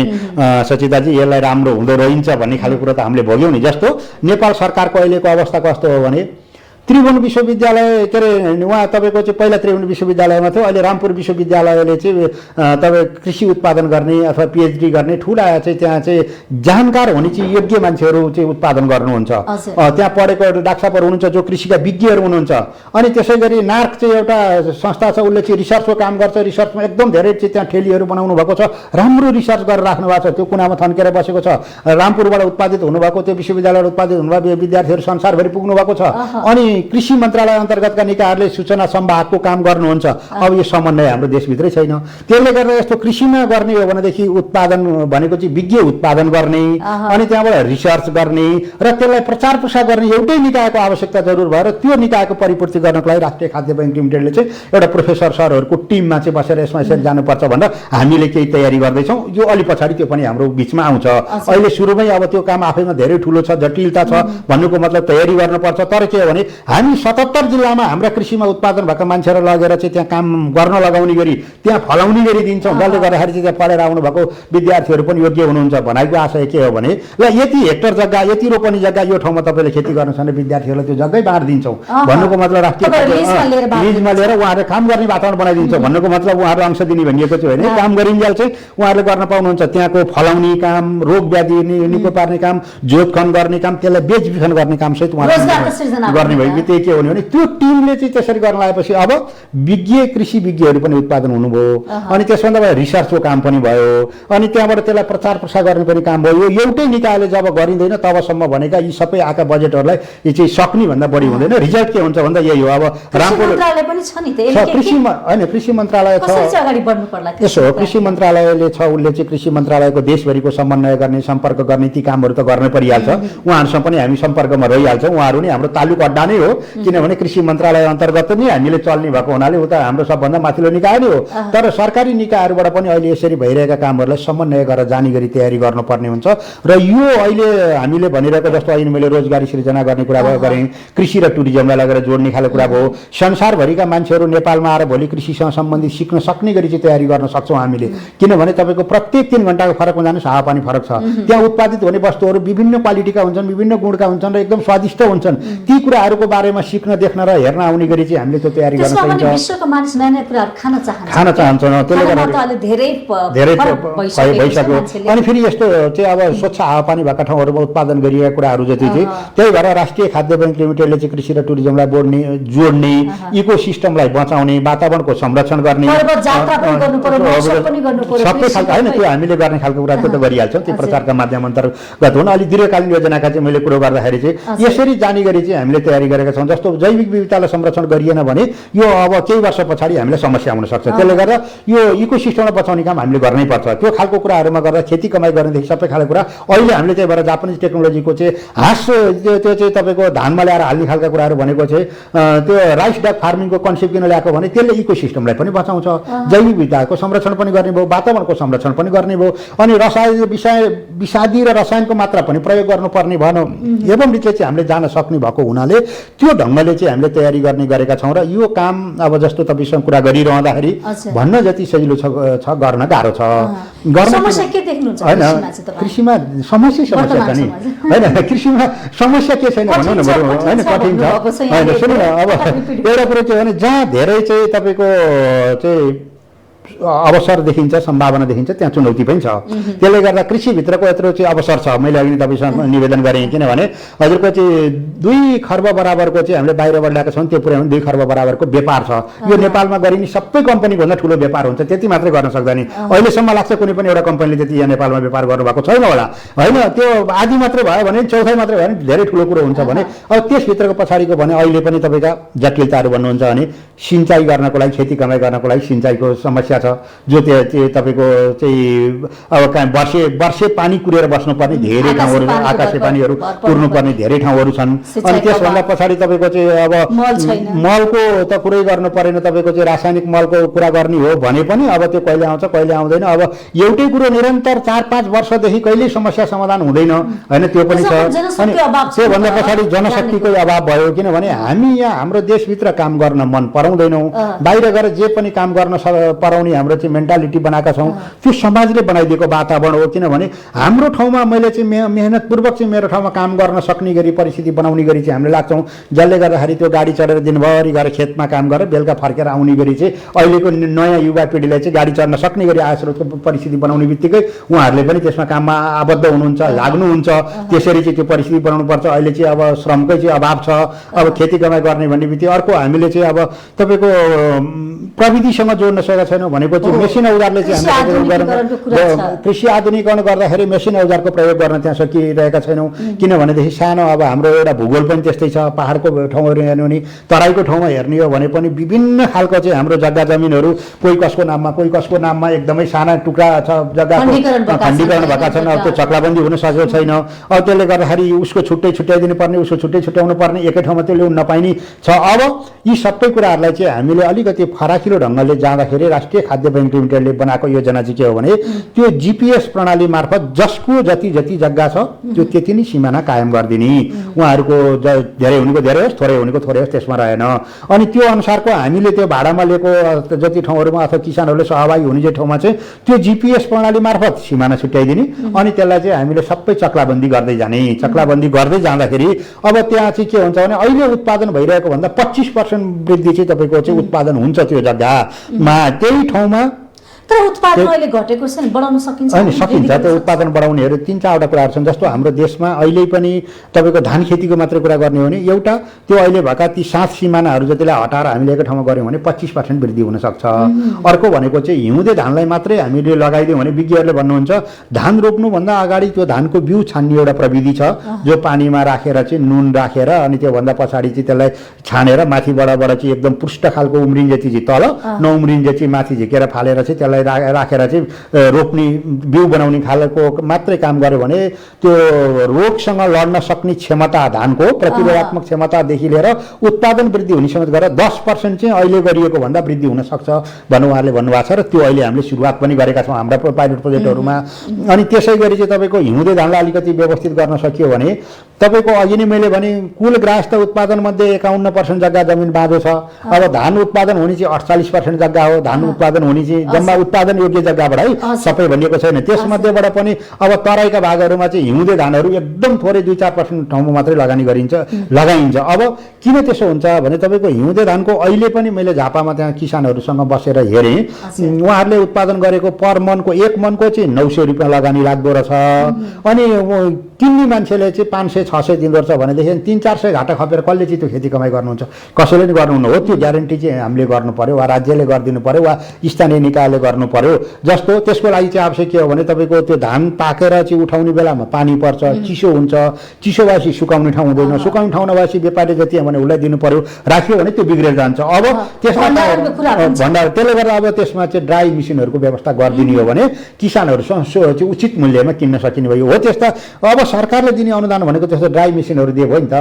Speaker 2: सचिताजी यसलाई राम्रो हुँदो रहन्छ भन्ने खाले कुरा त हामीले भोग्यौँ नि। जस्तो नेपाल सरकारको अहिलेको अवस्था कस्तो हो भने त्रिभुवन विश्वविद्यालय के अरे उहाँ तपाईँको चाहिँ पहिला त्रिभुवन विश्वविद्यालयमा थियो, अहिले रामपुर विश्वविद्यालयले चाहिँ तपाईँ कृषि उत्पादन गर्ने अथवा पिएचडी गर्ने ठुला चाहिँ त्यहाँ चाहिँ जानकार हुने चाहिँ योग्य मान्छेहरू चाहिँ उत्पादन गर्नुहुन्छ। त्यहाँ पढेको डाक्टर साहबहरू हुनुहुन्छ जो कृषिका विज्ञहरू हुनुहुन्छ। अनि त्यसै गरी नार्क चाहिँ एउटा संस्था छ, उसले चाहिँ रिसर्चको काम गर्छ। रिसर्चमा एकदम धेरै चाहिँ त्यहाँ ठेलीहरू बनाउनु भएको छ, राम्रो रिसर्च गरेर राख्नु भएको छ। त्यो कुनामा थन्केर बसेको छ। रामपुरबाट उत्पादित हुनुभएको, त्यो विश्वविद्यालयबाट उत्पादित हुनुभएको विद्यार्थीहरू संसारभरि पुग्नु भएको छ। अनि कृषि मन्त्रालय अन्तर्गतका निकायहरूले सूचना सम्वाहको काम गर्नुहुन्छ। अब यो समन्वय हाम्रो देशभित्रै छैन। त्यसले गर्दा यस्तो कृषिमा गर्ने हो भनेदेखि उत्पादन भनेको चाहिँ विज्ञ उत्पादन गर्ने, अनि त्यहाँबाट रिसर्च गर्ने र त्यसलाई प्रचार प्रसार गर्ने एउटै निकायको आवश्यकता जरुर भएर त्यो निकायको परिपूर्ति गर्नको लागि राष्ट्रिय खाद्य बैंक लिमिटेडले चाहिँ एउटा प्रोफेसर सरहरूको टिममा चाहिँ बसेर यसमा यसरी जानुपर्छ भनेर हामीले केही तयारी गर्दैछौँ। यो अलि पछाडि त्यो पनि हाम्रो बिचमा आउँछ। अहिले सुरुमै अब त्यो काम आफैमा धेरै ठुलो छ, जटिलता छ भन्नुको मतलब तयारी गर्नुपर्छ। तर के हो भने हामी 77 जिल्लामा हाम्रा कृषिमा उत्पादन भएका मान्छेहरू लगेर चाहिँ त्यहाँ काम गर्न लगाउने गरी, त्यहाँ फलाउने गरी दिन्छौँ, जसले गर्दाखेरि चाहिँ त्यहाँ पढेर आउनुभएको विद्यार्थीहरू पनि योग्य हुनुहुन्छ। भनाइको आशय के हो भने ल यति हेक्टर जग्गा, यति रोपनी जग्गा यो ठाउँमा तपाईँले खेती गर्न छ भने विद्यार्थीहरूलाई त्यो जग्गै बाँडिदिन्छौँ भन्नुको मतलब राष्ट्रिय लिजमा लिएर उहाँहरूले काम गर्ने वातावरण बनाइदिन्छौँ भन्नुको मतलब उहाँहरूले अंश दिने भनिएको चाहिँ होइन। काम गरिन्जेल चाहिँ उहाँहरूले गर्न पाउनुहुन्छ। त्यहाँको फलाउने काम, रोग व्याधि निको पार्ने काम, जोतखन गर्ने काम, त्यसलाई बेचबिखन गर्ने काम सहित उहाँहरूले गर्ने भयो। त्यही के हुने भने त्यो टिमले चाहिँ त्यसरी गर्न लागेपछि अब विज्ञ कृषि विज्ञहरू पनि उत्पादन हुनुभयो। अनि त्यसभन्दा भयो रिसर्चको काम पनि भयो। अनि त्यहाँबाट त्यसलाई प्रचार प्रसार गर्ने पनि काम भयो। यो एउटै निकायले जब गरिँदैन तबसम्म भनेका यी सबै आएका बजेटहरूलाई यो चाहिँ सक्ने भन्दा बढी हुँदैन। रिजल्ट के हुन्छ भन्दा यही हो। अब रामपुर कृषि मन्त्रालय छ, यसो हो, कृषि मन्त्रालयले छ, उसले चाहिँ कृषि मन्त्रालयको देशभरिको समन्वय गर्ने, सम्पर्क गर्ने ती कामहरू त गर्नै परिहाल्छ। उहाँहरूसँग पनि हामी सम्पर्कमा रहिहाल्छौँ। उहाँहरू नै हाम्रो तालुक अड्डा नै हो, किनभने कृषि मन्त्रालय अन्तर्गत नै हामीले चल्ने भएको हुनाले उता हाम्रो सबभन्दा माथिल्लो निकाय नै हो। तर सरकारी निकायहरूबाट पनि अहिले यसरी भइरहेका कामहरूलाई समन्वय गरेर जाने गरी तयारी गर्नुपर्ने हुन्छ। र यो अहिले हामीले भनिरहेको जस्तो अहिले मैले रोजगारी सृजना गर्ने कुरा गरेँ, कृषि र टुरिज्मलाई लगेर जोड्ने खाले कुरा भयो। संसारभरिका मान्छेहरू नेपालमा आएर भोलि कृषिसँग सम्बन्धित सिक्न सक्ने गरी चाहिँ तयारी गर्न सक्छौँ हामीले। किनभने तपाईँको प्रत्येक 3 घण्टाको फरकमा जानुहोस्, हावापानी फरक छ। त्यहाँ उत्पादित हुने वस्तुहरू विभिन्न क्वालिटीका हुन्छन्, विभिन्न गुणका हुन्छन् र एकदम स्वादिष्ट हुन्छन्। ती कुराहरूको बारेमा सिक्न, देख्न र हेर्न आउने गरी चाहिँ हामीले त्यो तयारी गर्न सकिन्छ।
Speaker 1: विश्वको मानिस नयाँ नयाँ कुराहरू
Speaker 2: खान चाहन्छन्। त्यसले गर्दा धेरै भइसक्यो। अनि फेरि यस्तो चाहिँ अब स्वच्छ हावापानी भएका ठाउँहरूमा उत्पादन गरिएका कुराहरू जति चाहिँ त्यही भएर राष्ट्रिय खाद्य बैंक लिमिटेडले चाहिँ कृषि र टुरिज्मलाई जोड्ने, इको सिस्टमलाई बचाउने, वातावरणको संरक्षण गर्ने सबै खालको होइन त्यो हामीले गर्ने खालको कुरा त्यो त गरिहाल्छौँ। त्यो प्रचारका माध्यम अन्तर्गत हुन्। अलि दीर्घकालीन योजनाका चाहिँ मैले कुरो गर्दाखेरि चाहिँ यसरी जाने गरी चाहिँ हामीले तयारी गरेका छौँ। जस्तो जैविक विविधतालाई संरक्षण गरिएन भने यो अब केही वर्ष पछाडि हामीलाई समस्या हुन सक्छ। त्यसले गर्दा यो इको सिस्टमलाई बचाउने काम हामीले गर्नै पर्छ। त्यो खालको कुराहरूमा गर्दा खेती कमाइ गर्नेदेखि सबै खालको कुरा अहिले हामीले त्यही भएर जापानिज टेक्नोलोजीको चाहिँ हाँस त्यो चाहिँ तपाईँको धानमा ल्याएर हाल्ने खालका कुराहरू भनेको चाहिँ त्यो राइस डक फार्मिङको कन्सेप्ट किन ल्याएको भने त्यसले इको सिस्टमलाई पनि बचाउँछ, जैविक विविधताको संरक्षण पनि गर्ने भयो, वातावरणको संरक्षण पनि गर्ने भयो। अनि विषादी र रसायनको मात्रा पनि प्रयोग गर्नुपर्ने भएन। एवं रीतिले चाहिँ हामीले जान सक्ने भएको हुनाले त्यो ढङ्गले चाहिँ हामीले तयारी गर्ने गरेका छौँ र यो काम अब जस्तो तपाईँसँग कुरा गरिरहँदाखेरि भन्न जति सजिलो छ गर्न गाह्रो छ।
Speaker 1: समस्या के देख्नुहुन्छ
Speaker 2: कृषिमा समस्या छ नि होइन, कृषिमा समस्या के छैन भन्नु न बरु होइन, कठिन छ होइन। सुन्नु न, अब एउटा कुरो चाहिँ भने जहाँ धेरै चाहिँ तपाईँको चाहिँ अवसर देखिन्छ, सम्भावना देखिन्छ, त्यहाँ चुनौती पनि छ। त्यसले गर्दा कृषिभित्रको यत्रो चाहिँ अवसर छ। मैले अघि तपाईँसँग निवेदन गरेँ किनभने हजुरको चाहिँ 2 खर्ब बराबरको चाहिँ हामीले बाहिरबाट ल्याएका छौँ, त्यो पुर्याउनु 2 खर्ब बराबरको व्यापार छ। यो नेपालमा गरिने सबै कम्पनीभन्दा ठुलो व्यापार हुन्छ, त्यति मात्रै गर्न सक्दैन। अहिलेसम्म लाग्छ कुनै पनि एउटा कम्पनीले त्यति यहाँ नेपालमा व्यापार गर्नुभएको छैन होला होइन। त्यो आधी मात्रै भयो भने, चौथाइ मात्रै भयो भने धेरै ठुलो कुरो हुन्छ भने अब त्यसभित्रको पछाडिको भने अहिले पनि तपाईँका जटिलताहरू भन्नुहुन्छ भने सिँचाइ गर्नको लागि, खेती कमाइ गर्नको लागि सिँचाइको समस्या छ, जो त्यो तपाईँको चाहिँ अब कहाँ वर्षे पानी कुरेर बस्नुपर्ने धेरै ठाउँहरू, आकाशे पानीहरू कुर्नुपर्ने धेरै ठाउँहरू छन्। अनि त्यसभन्दा पछाडि तपाईँको चाहिँ अब मलको त कुरै गर्नु परेन, तपाईँको चाहिँ रासायनिक मलको कुरा गर्ने हो भने पनि अब त्यो कहिले आउँछ कहिले आउँदैन। अब एउटै कुरो निरन्तर 4-5 वर्षदेखि कहिल्यै समस्या समाधान हुँदैन होइन, त्यो पनि छ। अनि त्योभन्दा पछाडि जनशक्तिको अभाव भयो किनभने हामी यहाँ हाम्रो देशभित्र काम गर्न मन पराउँदैनौँ, बाहिर गएर जे पनि काम गर्न पराउने हाम्रो चाहिँ मेन्टालिटी बनाएका छौँ, त्यो समाजले बनाइदिएको वातावरण हो। किनभने हाम्रो ठाउँमा मैले चाहिँ मेहनतपूर्वक चाहिँ मेरो ठाउँमा काम गर्न सक्ने गरी परिस्थिति बनाउने गरी चाहिँ हामीले लाग्छौँ, जसले गर्दाखेरि त्यो गाडी चढेर दिनभरि गएर खेतमा काम गरेर बेलुका फर्केर आउने गरी चाहिँ अहिलेको नयाँ युवा पिँढीलाई चाहिँ गाडी चढ्न सक्ने गरी आय स्रोतको परिस्थिति बनाउने बित्तिकै उहाँहरूले पनि त्यसमा काममा आबद्ध हुनुहुन्छ, लाग्नुहुन्छ। त्यसरी चाहिँ त्यो परिस्थिति बनाउनुपर्छ। अहिले चाहिँ अब श्रमकै चाहिँ अभाव छ। अब खेती कमाइ गर्ने भन्ने बित्तिकै अर्को हामीले चाहिँ अब तपाईँको प्रविधिसँग जोड्न सकेका छैनौँ भनेको चाहिँ मेसिन औजारले चाहिँ हामीले कृषि आधुनिकरण गर्दाखेरि मेसिन औजारको प्रयोग गर्न त्यहाँ सकिरहेका छैनौँ। किनभनेदेखि सानो अब हाम्रो एउटा भूगोल पनि त्यस्तै छ। पहाडको ठाउँहरू हेर्ने हो भने, तराईको ठाउँमा हेर्ने हो भने पनि विभिन्न खालको चाहिँ हाम्रो जग्गा जमिनहरू कोही कसको नाममा एकदमै साना टुक्रा छ, जग्गा खण्डीकरण भएका छन्। अब त्यो चक्लाबन्दी हुन सकेको छैन। अब त्यसले गर्दाखेरि उसको छुट्टै छुट्याइदिनु पर्ने, उसको छुट्टै छुट्याउनु पर्ने, एकै ठाउँमा त्यो ल्याउनु नपाइने छ। अब यी सबै कुराहरूलाई चाहिँ हामीले अलिकति फराकिलो ढङ्गले जाँदाखेरि राष्ट्रिय खाद्य बैंक लिमिटेडले बनाएको योजना चाहिँ के हो भने त्यो जीपीएस प्रणाली मार्फत जसको जति जति जग्गा छ त्यो त्यति नै सिमाना कायम गरिदिने। उहाँहरूको धेरै हुनेको धेरै होस्, थोरै हुनेको थोरै होस्, त्यसमा रहेन। अनि त्यो अनुसारको हामीले त्यो भाडामा लिएको जति ठाउँहरूमा अथवा किसानहरूले सहभागी हुने ठाउँमा चाहिँ त्यो जीपीएस प्रणाली मार्फत सिमाना छुट्याइदिने। अनि त्यसलाई चाहिँ हामीले सबै चक्लाबन्दी गर्दै जाने। चक्लाबन्दी गर्दै जाँदाखेरि अब त्यहाँ चाहिँ के हुन्छ भने अहिले उत्पादन भइरहेको भन्दा 25% वृद्धि चाहिँ तपाईँको चाहिँ उत्पादन हुन्छ त्यो जग्गामा, त्यही ठाउँमा।
Speaker 1: तर उत्पादन अहिले घटेको छ नि, बढाउन सकिन्छ
Speaker 2: होइन, सकिन्छ। त्यो उत्पादन बढाउनेहरू 3-4वटा कुराहरू छन्। जस्तो हाम्रो देशमा अहिले पनि तपाईँको धान खेतीको मात्रै कुरा गर्ने हो भने एउटा त्यो अहिले भएका ती 7 सिमानाहरू जतिलाई हटाएर हामीले एक ठाउँमा गऱ्यौँ भने 25% वृद्धि हुनसक्छ। अर्को भनेको चाहिँ हिउँदे धानलाई मात्रै हामीले लगाइदियौँ भने विज्ञहरूले भन्नुहुन्छ धान रोप्नुभन्दा अगाडि त्यो धानको बिउ छान्ने एउटा प्रविधि छ, जो पानीमा राखेर चाहिँ नुन राखेर अनि त्योभन्दा पछाडि चाहिँ त्यसलाई छानेर माथिबाट चाहिँ एकदम पुष्ट खालको उम्रिन जति चाहिँ तल नउम्रिन जति माथि झिकेर फालेर चाहिँ त्यसलाई राखेर चाहिँ रोप्ने बिउ बनाउने खालको मात्रै काम गर्यो भने त्यो रोगसँग लड्न सक्ने क्षमता, धानको प्रतिरोधात्मक क्षमतादेखि लिएर उत्पादन वृद्धि हुने समेत गरेर 10% चाहिँ अहिले गरिएको भन्दा वृद्धि हुन सक्छ भन्नु उहाँहरूले भन्नुभएको छ। र त्यो अहिले हामीले सुरुवात पनि गरेका छौँ हाम्रा पाइलट प्रोजेक्टहरूमा। अनि त्यसै गरी चाहिँ तपाईँको हिउँदे धानलाई अलिकति व्यवस्थित गर्न सकियो भने तपाईँको अघि नै मैले भने कुल ग्राहस्थ उत्पादन मध्ये 51% जग्गा जमिन बाँझो छ। अब धान उत्पादन हुने चाहिँ 48% जग्गा हो। धान उत्पादन हुने चाहिँ जम्मा उत्पादन योग्य जग्गाबाट है, सबै भनिएको छैन। त्यसमध्येबाट पनि अब तराईका भागहरूमा चाहिँ हिउँदे धानहरू एकदम थोरै 2-4% ठाउँमा मात्रै लगाइन्छ। अब किन त्यसो हुन्छ भने तपाईँको हिउँदे धानको अहिले पनि मैले झापामा त्यहाँ किसानहरूसँग बसेर हेरेँ, उहाँहरूले उत्पादन गरेको पर मनको 1 मनको चाहिँ 900 रुपियाँ लगानी लाग्दो रहेछ। अनि किन्ने मान्छेले चाहिँ 500-600 दिँदो रहेछ भनेदेखि 300-400 घाटा खपेर कसले चाहिँ त्यो खेती कमाइ गर्नुहुन्छ? कसैले पनि गर्नुहुन्न हो। त्यो ग्यारेन्टी चाहिँ हामीले गर्नु पर्यो, वा राज्यले गरिदिनु पर्यो, वा स्थानीय निकायले गर्नु पर्यो। जस्तो त्यसको लागि चाहिँ आवश्यक के हो भने तपाईँको त्यो धान पाकेर चाहिँ उठाउने बेलामा पानी पर्छ, चिसो हुन्छ, चिसो भएपछि सुकाउने ठाउँ हुँदैन, सुकाउने ठाउँ नभएपछि व्यापारी जति भने उसलाई दिनु पर्यो, राख्यो भने त्यो बिग्रेर जान्छ। अब त्यसमा भण्डार, त्यसले गर्दा अब त्यसमा चाहिँ ड्राई मेसिनहरूको व्यवस्था गरिदिने हो भने किसानहरूसँग चाहिँ उचित मूल्यमा किन्न सकिने भयो। हो त्यस्ता अब सरकारले दिने अनुदान भनेको त्यस्तो ड्राई मेसिनहरू दियो भयो नि त।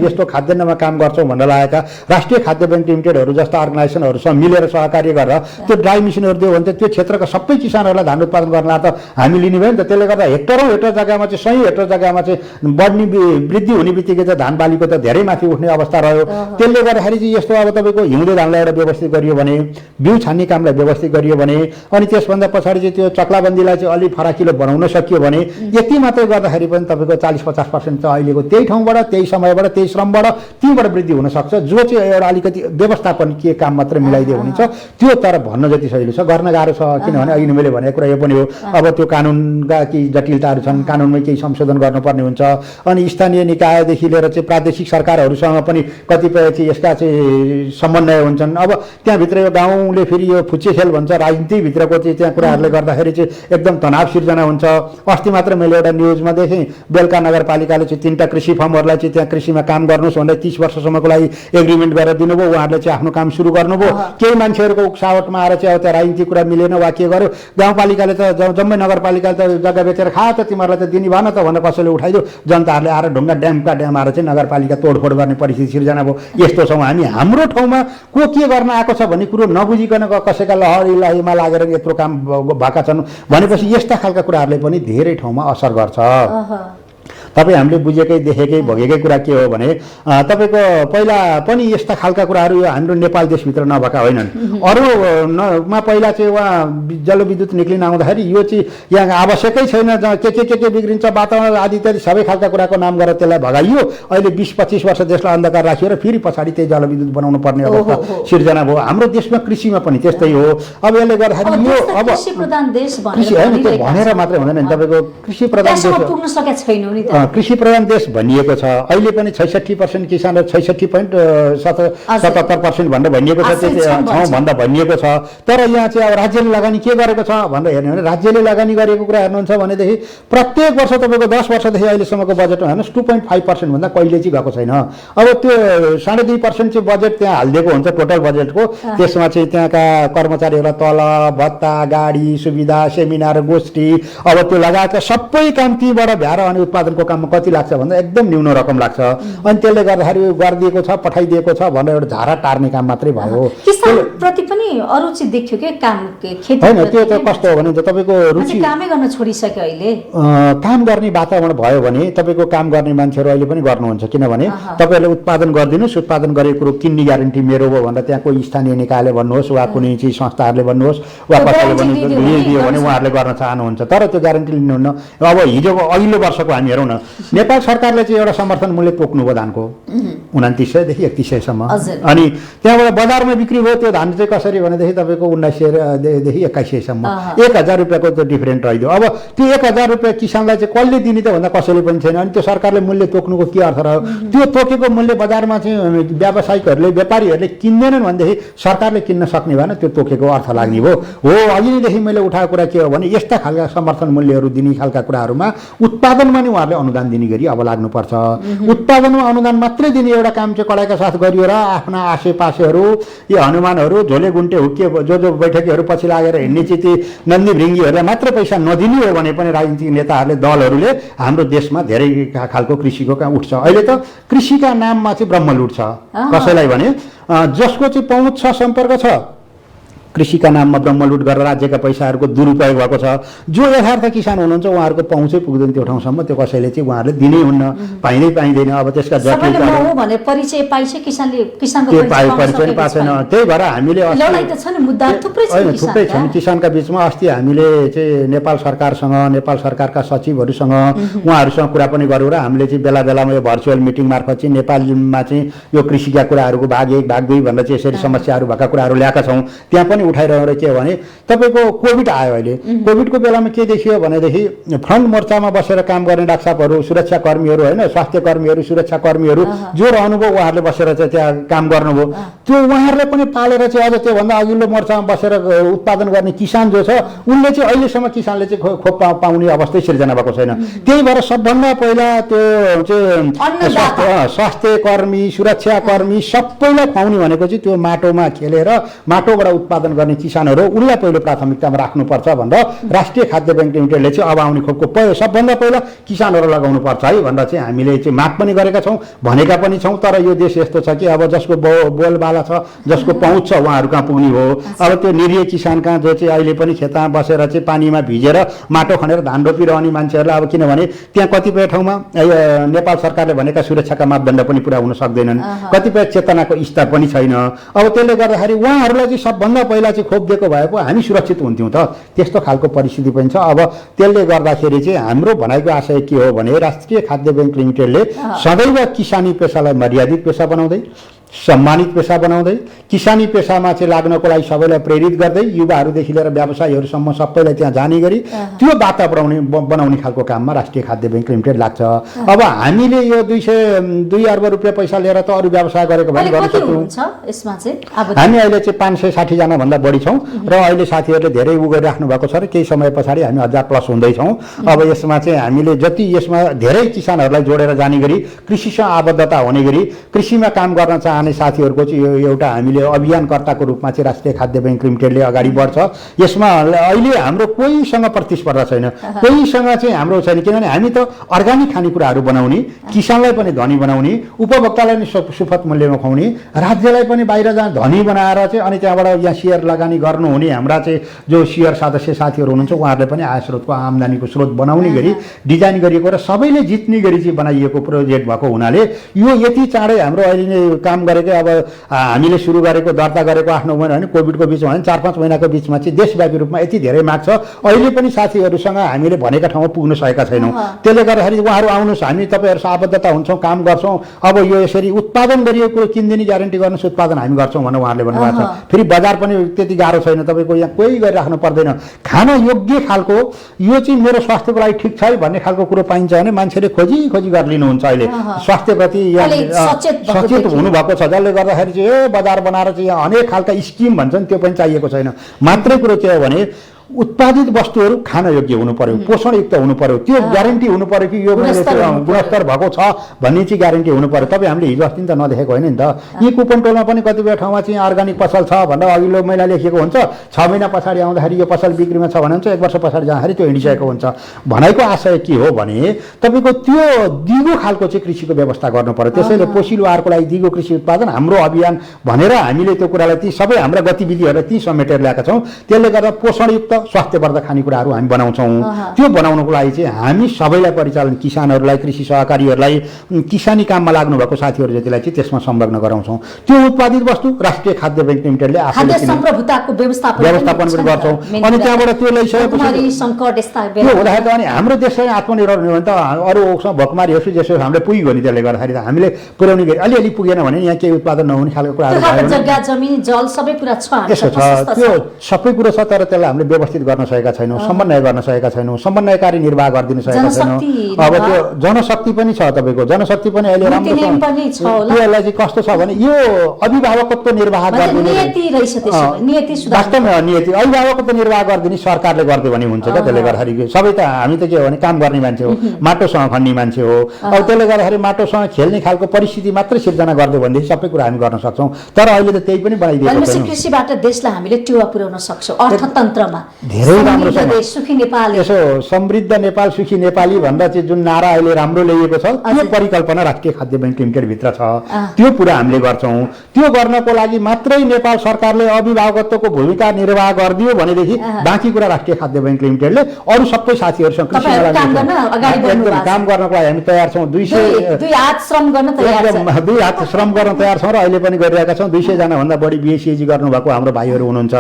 Speaker 2: यस्तो खाद्यान्नमा काम गर्छौँ भनेर लागेका राष्ट्रिय खाद्य बैंक लिमिटेडहरू जस्ता अर्गनाइजेसनहरूसँग मिलेर सहकार्य गरेर त्यो ड्राई मेसिनहरू दियो भने त त्यो क्षेत्रका सबै किसानहरूलाई धान उत्पादन गर्नलाई त हामी लिने भयो नि त। त्यसले गर्दा हेक्टरौँ हेक्टर जग्गामा चाहिँ 100 हेक्टर जग्गामा चाहिँ वृद्धि हुने बित्तिकै चाहिँ धान बालीको त धेरै माथि उठ्ने अवस्था रह्यो। त्यसले गर्दाखेरि चाहिँ यस्तो अब तपाईँको हिउँदे धानलाई एउटा व्यवस्थित गरियो भने, बिउ छान्ने कामलाई व्यवस्थित गरियो भने, अनि त्यसभन्दा पछाडि चाहिँ त्यो चक्लाबन्दीलाई चाहिँ अलि फराकिलो बनाउन सकियो भने यति मात्रै गर्दाखेरि पनि तपाईँको 40-50% चाहिँ अहिलेको त्यही ठाउँबाट, त्यही समयबाट, त्यही श्रमबाट तीबाट वृद्धि हुनसक्छ। जो चाहिँ एउटा अलिकति व्यवस्थापन के काम मात्र मिलाइदियो हुनेछ त्यो। तर भन्न जति सजिलो छ, गर्न गाह्रो छ। किनभने अघि मैले भनेको कुरा यो पनि हो, अब त्यो कानुनका केही जटिलताहरू छन्, कानुनमै केही संशोधन गर्नुपर्ने हुन्छ। अनि स्थानीय निकायदेखि लिएर चाहिँ प्रादेशिक सरकारहरूसँग पनि कतिपय चाहिँ यसका चाहिँ समन्वय हुन्छन्। अब त्यहाँभित्र यो गाउँले फेरि यो फुच्चे खेल भन्छ, राजनीतिभित्रको चाहिँ त्यहाँ कुराहरूले गर्दाखेरि चाहिँ एकदम तनाव सिर्जना हुन्छ। अस्ति मात्र मैले एउटा न्युजमा देखेँ, बेलका नगरपालिकाले चाहिँ 3टा कृषि फर्महरूलाई चाहिँ त्यहाँ कृषिमा काम गर्नुहोस् भनेर 30 वर्षसम्मको लागि एग्रिमेन्ट गरेर दिनुभयो। उहाँहरूले चाहिँ आफ्नो काम सुरु गर्नुभयो। केही मान्छेहरूको उक्सावटमा आएर चाहिँ अब त्यहाँ राजनीति कुरा मिलेन वा के गर्यो, गाउँपालिकाले त जम्मै नगरपालिकाले त जग्गा बेचेर खा त तिमीहरूलाई त दिने भएन त भनेर कसैले उठाइदियो। जनताहरूले आएर ढुङ्गा ड्यामका ड्याम आएर चाहिँ नगरपालिका तोडफोड गर्ने परिस्थिति सिर्जना भयो। यस्तो छौँ हामी। हाम्रो ठाउँमा को के गर्न आएको छ भन्ने कुरो नबुझिकन कसैका लहरीमा लागेर यत्रो काम भएका छन् भनेपछि यस्ता खालका कुराहरूले पनि धेरै ठाउँमा असर गर्छ। तपाईँ हामीले बुझेकै देखेकै भोगेकै कुरा के हो भने तपाईँको पहिला पनि यस्ता खालका कुराहरू यो हाम्रो नेपाल देशभित्र नभएका होइनन्। अरूमा पहिला चाहिँ उहाँ जलविद्युत निक्लिन आउँदाखेरि यो चाहिँ यहाँ आवश्यकै छैन, के बिग्रिन्छ वातावरण आदि इत्यादि सबै खालका कुराको नाम गरेर त्यसलाई भगाइयो। अहिले 20-25 वर्ष देशलाई अन्धकार राखियो र फेरि पछाडि त्यही जलविद्युत बनाउनु पर्ने अवस्था सिर्जना भयो। हाम्रो देशमा कृषिमा पनि त्यस्तै हो। अब यसले गर्दाखेरि यो अब
Speaker 1: कृषि प्रधान देश
Speaker 2: कृषि होइन, त्यो भनेर मात्रै हुँदैन नि। तपाईँको कृषि प्रधान देश
Speaker 1: पुग्न सकेको छैन नि त।
Speaker 2: कृषि प्रधान देश भनिएको छ। अहिले पनि 66% किसान र 66.77% भनेर भनिएको छ, ठाउँ भन्दा भनिएको छ। तर यहाँ चाहिँ अब राज्यले लगानी के गरेको छ भनेर हेर्ने भने राज्यले लगानी गरेको कुरा हेर्नुहुन्छ भनेदेखि प्रत्येक वर्ष तपाईँको 10 वर्षदेखि अहिलेसम्मको बजेटमा हेर्नुहोस् 2.5% भन्दा कहिले चाहिँ गएको छैन। अब त्यो 2.5% चाहिँ बजेट त्यहाँ हालिदिएको हुन्छ टोटल बजेटको। त्यसमा चाहिँ त्यहाँका कर्मचारीहरूलाई तलब भत्ता, गाडी सुविधा, सेमिनार, गोष्ठी, अब त्यो लगायतका सबै काम तीबाट भ्याएर अनि उत्पादनको काममा कति लाग्छ भन्दा एकदम न्यून रकम लाग्छ। अनि त्यसले गर्दाखेरि गरिदिएको छ, पठाइदिएको छ भनेर एउटा धारा टार्ने काम मात्रै भयो।
Speaker 1: किसानप्रति पनि अरुचि देख्यो के काम खेती
Speaker 2: होइन। त्यो त कस्तो हो भने तपाईँको रुचि
Speaker 1: कामै गर्न छोडिसक्यो अहिले।
Speaker 2: काम गर्ने वातावरण भयो भने तपाईँको काम गर्ने मान्छेहरू अहिले पनि गर्नुहुन्छ। किनभने तपाईँहरूले उत्पादन गरिदिनुहोस्, उत्पादन गरेको कुरो किन्ने ग्यारेन्टी मेरो हो भनेर त्यहाँ कोही स्थानीय निकायले भन्नुहोस् वा कुनै चाहिँ संस्थाहरूले भन्नुहोस् वा कसैले लिइदियो भने उहाँहरूले गर्न चाहनुहुन्छ। तर त्यो ग्यारेन्टी लिनुहुन्न। अब हिजोको अघिल्लो वर्षको हामी हेरौँ न, नेपाल सरकारले चाहिँ एउटा समर्थन मूल्य तोक्नुभयो धानको 2900 देखि 3100सम्म। अनि त्यहाँबाट बजारमा बिक्री भयो त्यो धान चाहिँ कसरी भनेदेखि तपाईँको 1900 देखि 2100सम्म 1000 रुपियाँको त डिफरेन्ट रहिदियो। अब त्यो 1000 रुपियाँ किसानलाई चाहिँ कसले दिने त भन्दा कसैले पनि छैन। अनि त्यो सरकारले मूल्य तोक्नुको के अर्थ रह्यो? त्यो तोकेको मूल्य बजारमा चाहिँ व्यावसायिकहरूले व्यापारीहरूले किन्दैनन् भनेदेखि सरकारले किन्न सक्ने भएन, त्यो तोकेको अर्थ लाग्ने भयो। हो अघि नैदेखि मैले उठाएको कुरा के हो भने यस्ता खालका समर्थन मूल्यहरू दिने खालका कुराहरूमा उत्पादनमा नि उहाँहरूले अनुदान दिने गरी अब लाग्नुपर्छ। उत्पादनमा अनुदान मात्रै दिने एउटा काम चाहिँ कडाइका साथ गरियो र आफ्ना आसेपासेहरू यी हनुमानहरू झोले गुन्टे हुक्के जो बैठकीहरू पछि लागेर हिँड्ने चिती नन्दी भृङ्गीहरूलाई मात्र पैसा नदिने हो भने पनि राजनीतिक नेताहरूले दलहरूले हाम्रो देशमा धेरै खालको कृषिको काम उठ्छ। अहिले त कृषिका नाममा चाहिँ ब्रह्मलुट छ। कसैलाई भने जसको चाहिँ पहुँच छ, सम्पर्क छ, कृषिका नाममा ब्रह्मलुट गरेर राज्यका पैसाहरूको दुरुपयोग भएको छ। जो यथार्थ किसान हुनुहुन्छ उहाँहरूको पहुँचै पुग्दैन त्यो ठाउँसम्म, त्यो कसैले चाहिँ उहाँहरूले दिनै हुन्न, पाइँदैन। अब त्यसका
Speaker 1: जटिलताहरू भने परिचय पाइन्छ किसानले, किसानको
Speaker 2: परिचय पनि पाएन। त्यही भएर हामीले
Speaker 1: लडाई त छ नि, मुद्दा थुप्रै
Speaker 2: छन् किसानका बिचमा। अस्ति हामीले चाहिँ नेपाल सरकारसँग, नेपाल सरकारका सचिवहरूसँग उहाँहरूसँग कुरा पनि गऱ्यौँ र हामीले चाहिँ बेला बेलामा यो भर्चुअल मिटिङ मार्फत चाहिँ नेपालमा चाहिँ यो कृषिका कुराहरूको भाग 1 भाग 2 भनेर चाहिँ यसरी समस्याहरू भएका कुराहरू ल्याएका छौँ। त्यहाँ पनि उठाइरहेर के भने तपाईँको कोभिड आयो। अहिले कोभिडको बेलामा के देखियो भनेदेखि फ्रन्ट मोर्चामा बसेर काम गर्ने डाक्टरसाहबहरू, सुरक्षाकर्मीहरू, होइन स्वास्थ्यकर्मीहरू, सुरक्षाकर्मीहरू जो रहनुभयो उहाँहरूले बसेर चाहिँ त्यहाँ काम गर्नुभयो। त्यो उहाँहरूले पनि पालेर चाहिँ अझ त्योभन्दा अघिल्लो मोर्चामा बसेर उत्पादन गर्ने किसान जो छ उनले चाहिँ अहिलेसम्म किसानले चाहिँ खोप पाउने अवस्था सिर्जना भएको छैन। त्यही भएर सबभन्दा पहिला त्यो चाहिँ स्वास्थ्यकर्मी, सुरक्षाकर्मी सबैलाई खुवाउने भनेको चाहिँ त्यो माटोमा खेलेर माटोबाट उत्पादन उत्पादन गर्ने किसानहरू उनलाई पहिलो प्राथमिकतामा राख्नुपर्छ भनेर राष्ट्रिय खाद्य बैंक लिमिटेडले चाहिँ अब आउने खोपको सबभन्दा पहिला किसानहरू लगाउनुपर्छ है भनेर चाहिँ हामीले चाहिँ माग पनि गरेका छौँ, भनेका पनि छौँ। तर यो देश यस्तो छ कि अब जसको बोलबाला छ, जसको पहुँच छ उहाँहरू कहाँ पुग्ने हो। अब त्यो निरीह किसान कहाँ जो चाहिँ अहिले पनि खेतमा बसेर चाहिँ पानीमा भिजेर माटो खनेर धान रोपिरहने मान्छेहरूलाई अब किनभने त्यहाँ कतिपय ठाउँमा नेपाल सरकारले भनेका सुरक्षाका मापदण्ड पनि पुरा हुन सक्दैनन्, कतिपय चेतनाको स्तर पनि छैन। अब त्यसले गर्दाखेरि उहाँहरूलाई चाहिँ सबभन्दा पहिला चाहिँ खोप दिएको भए पो हामी सुरक्षित हुन्थ्यौँ त, त्यस्तो खालको परिस्थिति पनि छ। अब त्यसले गर्दाखेरि चाहिँ हाम्रो भनाइको आशय के हो भने राष्ट्रिय खाद्य बैंक लिमिटेडले सदैव किसानी पेसालाई मर्यादित पेसा बनाउँदै, सम्मानित पेसा बनाउँदै, किसानी पेसामा चाहिँ लाग्नको लागि सबैलाई प्रेरित गर्दै, युवाहरूदेखि लिएर व्यवसायीहरूसम्म सबैलाई त्यहाँ जाने गरी त्यो वातावरण बनाउने खालको काममा राष्ट्रिय खाद्य बैंक लिमिटेड लाग्छ। अब हामीले यो 202 अर्ब रुपियाँ पैसा लिएर त अरू व्यवसाय गरेको भए गर्न सक्छौँ। हामी अहिले चाहिँ 560 जना भन्दा बढी छौँ र अहिले साथीहरूले धेरै उ गरिराख्नु भएको छ र केही समय पछाडि हामी 1000 प्लस हुँदैछौँ। अब यसमा चाहिँ हामीले जति यसमा धेरै किसानहरूलाई जोडेर जाने गरी, कृषिसँग आबद्धता हुने गरी, कृषिमा काम गर्न चाहने साथीहरूको चाहिँ यो एउटा हामीले अभियानकर्ताको रूपमा चाहिँ राष्ट्रिय खाद्य बैंक लिमिटेडले अगाडि बढ्छ। यसमा अहिले हाम्रो कोहीसँग प्रतिस्पर्धा छैन, कोहीसँग चाहिँ हाम्रो छैन, किनभने हामी त अर्ग्यानिक खानेकुराहरू बनाउने, किसानलाई पनि धनी बनाउने, उपभोक्तालाई पनि सुपथ मूल्यमा खुवाउने, राज्यलाई पनि बाहिर जहाँ धनी बनाएर चाहिँ अनि त्यहाँबाट यहाँ सेयर लगानी गर्नुहुने हाम्रा चाहिँ जो सेयर सदस्य साथीहरू हुनुहुन्छ उहाँहरूले पनि आय स्रोतको आम्दानीको स्रोत बनाउने गरी डिजाइन गरिएको र सबैले जित्ने गरी चाहिँ बनाइएको प्रोजेक्ट भएको हुनाले यो यति चाँडै हाम्रो अहिले नै काम गरेकै अब हामीले सुरु गरेको दर्ता गरेको 8-9 महिना होइन, कोभिडको बिचमा होइन, 4-5 महिनाको बिचमा चाहिँ देशव्यापी रूपमा यति धेरै माग छ। अहिले पनि साथीहरूसँग हामीले भनेका ठाउँमा पुग्न सकेका छैनौँ। त्यसले गर्दाखेरि उहाँहरू आउनुहोस्, हामी तपाईँहरूसँग आबद्धता हुन्छौँ, काम गर्छौँ। अब यो यसरी उत्पादन गरिएको कुरो किनदिने ग्यारेन्टी गर्नुहोस्, उत्पादन हामी गर्छौँ भनेर उहाँहरूले भन्नुभएको छ। फेरि बजार पनि त्यति गाह्रो छैन, तपाईँको यहाँ कोही गरिराख्नु पर्दैन। खान योग्य खालको यो चाहिँ मेरो स्वास्थ्यको लागि ठिक छ है भन्ने खालको कुरो पाइन्छ भने मान्छेले खोजी खोजी गरिलिनुहुन्छ। अहिले स्वास्थ्यप्रति सचेत हुनुभएको छ, जसले गर्दाखेरि चाहिँ यो बजार बनाएर चाहिँ यहाँ अनेक खालका स्किम भन्छन् त्यो पनि चाहिएको छैन। मात्रै कुरो के हो भने उत्पादित वस्तुहरू खान योग्य हुनु पर्यो, पोषणयुक्त हुनु पर्यो, त्यो ग्यारेन्टी हुनु पर्यो कि यो गुणस्तर भएको छ भन्ने चाहिँ ग्यारेन्टी हुनु पर्यो। तपाईँ हामीले हिजो अस्ति त नदेखेको होइन नि त, यी कुपनटोलमा पनि कतिपय ठाउँमा चाहिँ अर्ग्यानिक पसल छ भनेर अघिल्लो महिना लेखिएको हुन्छ, 6 महिना पछाडि आउँदाखेरि यो पसल बिक्रीमा छ भने 1 वर्ष पछाडि जाँदाखेरि त्यो हिँडिसकेको हुन्छ। भनाइको आशय के हो भने तपाईँको त्यो दिगो खालको चाहिँ कृषिको व्यवस्था गर्नु पर्यो। त्यसैले पोषिलो आहारको लागि दिगो कृषि उत्पादन हाम्रो अभियान भनेर हामीले त्यो कुरालाई ती सबै हाम्रा गतिविधिहरूलाई ती समेटेर ल्याएका छौँ। त्यसले गर्दा पोषणयुक्त स्वास्थ्यवर्धक खानेकुराहरू हामी बनाउँछौँ। त्यो बनाउनको लागि चाहिँ हामी सबैलाई परिचालन, किसानहरूलाई, कृषि सहकारीहरूलाई, किसानी काममा लाग्नु भएको साथीहरू जतिलाई चाहिँ त्यसमा संलग्न गराउँछौँ। त्यो उत्पादित वस्तु राष्ट्रिय खाद्य बैंक लिमिटेडले आफूले व्यवस्थापन पनि गर्छौँ। अनि त्यहाँबाट त्यो ल्याइसकेपछि त्यो हुँदाखेरि त अनि हाम्रो देशलाई आत्मनिर्भर हुने भने त अरूसँग भोकमारी होस् जेसो हामीले पुग्यो नि, त्यसले गर्दाखेरि त हामीले पुर्याउने गरी अलिअलि पुगेन भने यहाँ केही उत्पादन नहुने खालको कुराहरू त्यसो छ। त्यो सबै कुरो छ, तर त्यसलाई हामीले व्यवस्थित गर्न सकेका छैनौँ, समन्वय गर्न सकेका छैनौँ, समन्वयकारी निर्वाह गरिदिन सकेका छैनौँ। अब त्यो जनशक्ति पनि छ, तपाईँको जनशक्ति पनि अहिले राम्रोसँग त्यसलाई चाहिँ कस्तो छ भने यो अभिभावकत्व निर्वाह गरिदिने वास्तवमा नियति अभिभावकत्व निर्वाह गरिदिने सरकारले गरिदियो भने हुन्छ क्या। त्यसले गर्दाखेरि सबै त हामी त के हो भने काम गर्ने मान्छे हो, माटोसँग खन्ने मान्छे हो। अब त्यसले गर्दाखेरि माटोसँग खेल्ने खालको परिस्थिति मात्रै सिर्जना गरिदियो भनेदेखि सबै कुरा हामी गर्न सक्छौँ। तर अहिले त त्यही पनि बनाइदिएको छैन।
Speaker 1: कृषिबाट देशलाई हामीले टेवा पुर्याउन सक्छौँ अर्थतन्त्रमा।
Speaker 2: धेरै राम्रो छ यसो समृद्ध नेपाल सुखी नेपाली भन्दा चाहिँ जुन नारा अहिले राम्रो ल्याइएको छ त्यो परिकल्पना राष्ट्रिय खाद्य बैंक लिमिटेड भित्र छ। त्यो पुरा हामीले गर्छौँ। त्यो गर्नको लागि मात्रै नेपाल सरकारले अभिभावकत्वको भूमिका निर्वाह गरिदियो भनेदेखि बाँकी कुरा राष्ट्रिय खाद्य बैंक लिमिटेडले अरू सबै साथीहरूसँग काम गर्नको लागि हामी तयार छौँ। 2 हात श्रम गर्न तयार छौँ र अहिले पनि गरिरहेका छौँ। 200 जना भन्दा बढी बिएससी गर्नुभएको हाम्रो भाइहरू हुनुहुन्छ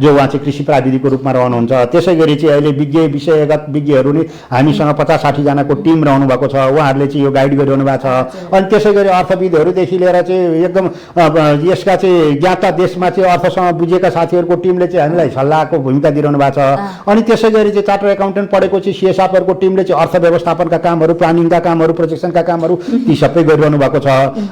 Speaker 2: जो उहाँ चाहिँ कृषि प्राविधिकको रूपमा रहनुहुन्छ। त्यसै गरी चाहिँ अहिले विषयगत विज्ञहरू नि हामीसँग 50-60 जनाको टिम रहनु भएको छ, उहाँहरूले चाहिँ यो गाइड गरिरहनु भएको छ। अनि त्यसै गरी अर्थविदहरूदेखि लिएर चाहिँ एकदम यसका चाहिँ ज्ञाता देशमा चाहिँ अर्थसँग बुझेका साथीहरूको टिमले चाहिँ हामीलाई सल्लाहको भूमिका दिइरहनु भएको छ। अनि त्यसै गरी चाहिँ चार्टर एकाउन्टेन्ट पढेको चाहिँ सिएसआरहरूको टिमले चाहिँ अर्थ व्यवस्थापनका कामहरू, प्लानिङका कामहरू, प्रोजेक्सनका कामहरू ती सबै गरिरहनु भएको छ।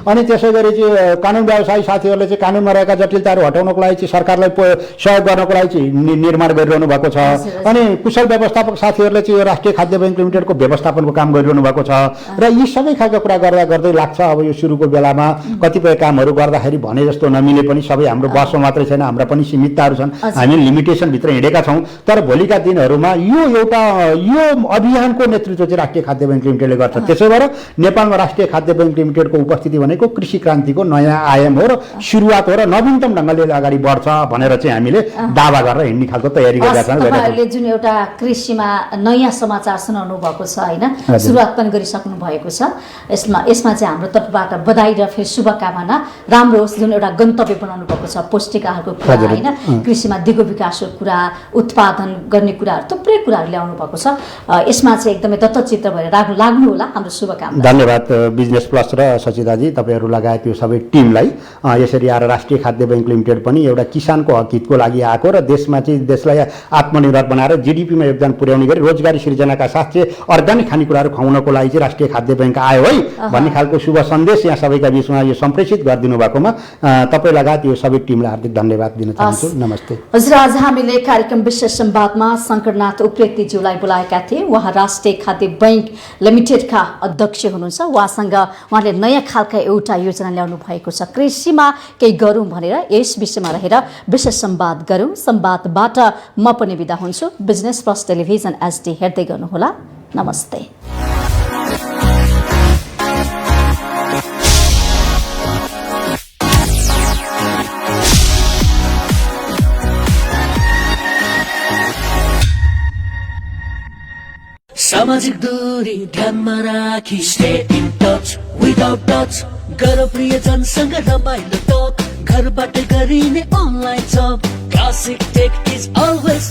Speaker 2: अनि त्यसै गरी चाहिँ कानुन व्यवसायी साथीहरूले चाहिँ कानुनमा रहेका जटिलताहरू हटाउनको लागि चाहिँ सरकारलाई सहयोग गर्नको लागि चाहिँ निर्माण गरिरहनु गरिरहनु भएको छ। अनि कुशल व्यवस्थापक साथीहरूले चाहिँ यो राष्ट्रिय खाद्य बैंक लिमिटेडको व्यवस्थापनको काम गरिरहनु भएको छ र यी सबै खालका कुरा गर्दै लाग्छ। अब यो सुरुको बेलामा कतिपय कामहरू गर्दाखेरि भने जस्तो नमिले पनि सबै हाम्रो बसमा मात्रै छैन, हाम्रा पनि सीमितताहरू छन्, हामी लिमिटेसनभित्र हिँडेका छौँ। तर भोलिका दिनहरूमा यो अभियानको नेतृत्व चाहिँ राष्ट्रिय खाद्य बैंक लिमिटेडले गर्छ। त्यसो भएर नेपालमा राष्ट्रिय खाद्य बैंक लिमिटेडको उपस्थिति भनेको कृषि क्रान्तिको नयाँ आयाम हो र सुरुवात हो र नवीनतम ढङ्गले अगाडि बढ्छ भनेर चाहिँ हामीले दावा गरेर हिँड्ने खालको तयारी गरेका छौँ।
Speaker 1: तपाईँहरूले जुन एउटा कृषिमा नयाँ समाचार सुनाउनु भएको छ होइन, सुरुवात पनि गरिसक्नु भएको छ, यसमा चाहिँ हाम्रो तर्फबाट बधाई र फेरि शुभकामना। राम्रो होस्, जुन एउटा गन्तव्य बनाउनु भएको छ पौष्टिक आहारको कुरा होइन, कृषिमा दिगो विकासको कुरा, उत्पादन गर्ने कुराहरू थुप्रै कुराहरू ल्याउनु भएको छ। यसमा चाहिँ एकदमै दत्तचित्त भएर लाग्नु होला। हाम्रो शुभकामना।
Speaker 2: धन्यवाद बिजनेस प्लस र सचिताजी, तपाईँहरू लगायत यो सबै टिमलाई। यसरी आएर राष्ट्रिय खाद्य बैंक लिमिटेड पनि एउटा किसानको हितको लागि आएको र देशमा चाहिँ देशलाई आत्मनिर्भर बनाएर जिडिपीमा योगदान पुर्याउने गरी रोजगारी सृजनाका साथ चाहिँ अर्ग्यानिक खानेकुराहरू खुवाउनको लागि चाहिँ राष्ट्रिय खाद्य बैंक आयो है भन्ने खालको शुभ सन्देश यहाँ सबैका बीचमा यो सम्प्रेषित गरिदिनु भएकोमा तपाईँ लगायत यो सबै टिमलाई हार्दिक धन्यवाद दिन चाहन्छु। नमस्ते।
Speaker 1: हजुर, आज हामीले कार्यक्रम विशेष संवादमा शङ्करनाथ उप्रेतीज्यूलाई बोलाएका थिए। उहाँ राष्ट्रिय खाद्य बैंक लिमिटेडका अध्यक्ष हुनुहुन्छ। उहाँले नयाँ खालका एउटा योजना ल्याउनु भएको छ, कृषिमा केही गरौँ भनेर। यस विषयमा रहेर विशेष संवाद गरौँ। संवादबाट म पनि बिदा हुन्छु। बिजनेस प्लस टेलिभिजन एचडी हेर्दै गर्नुहोला। नमस्ते।
Speaker 3: सामाजिक दूरी ध्यानमा राखी stay in touch without touch गर प्रियजनसँग रमाइलो टक घरबाट गरिने online job classic tech is always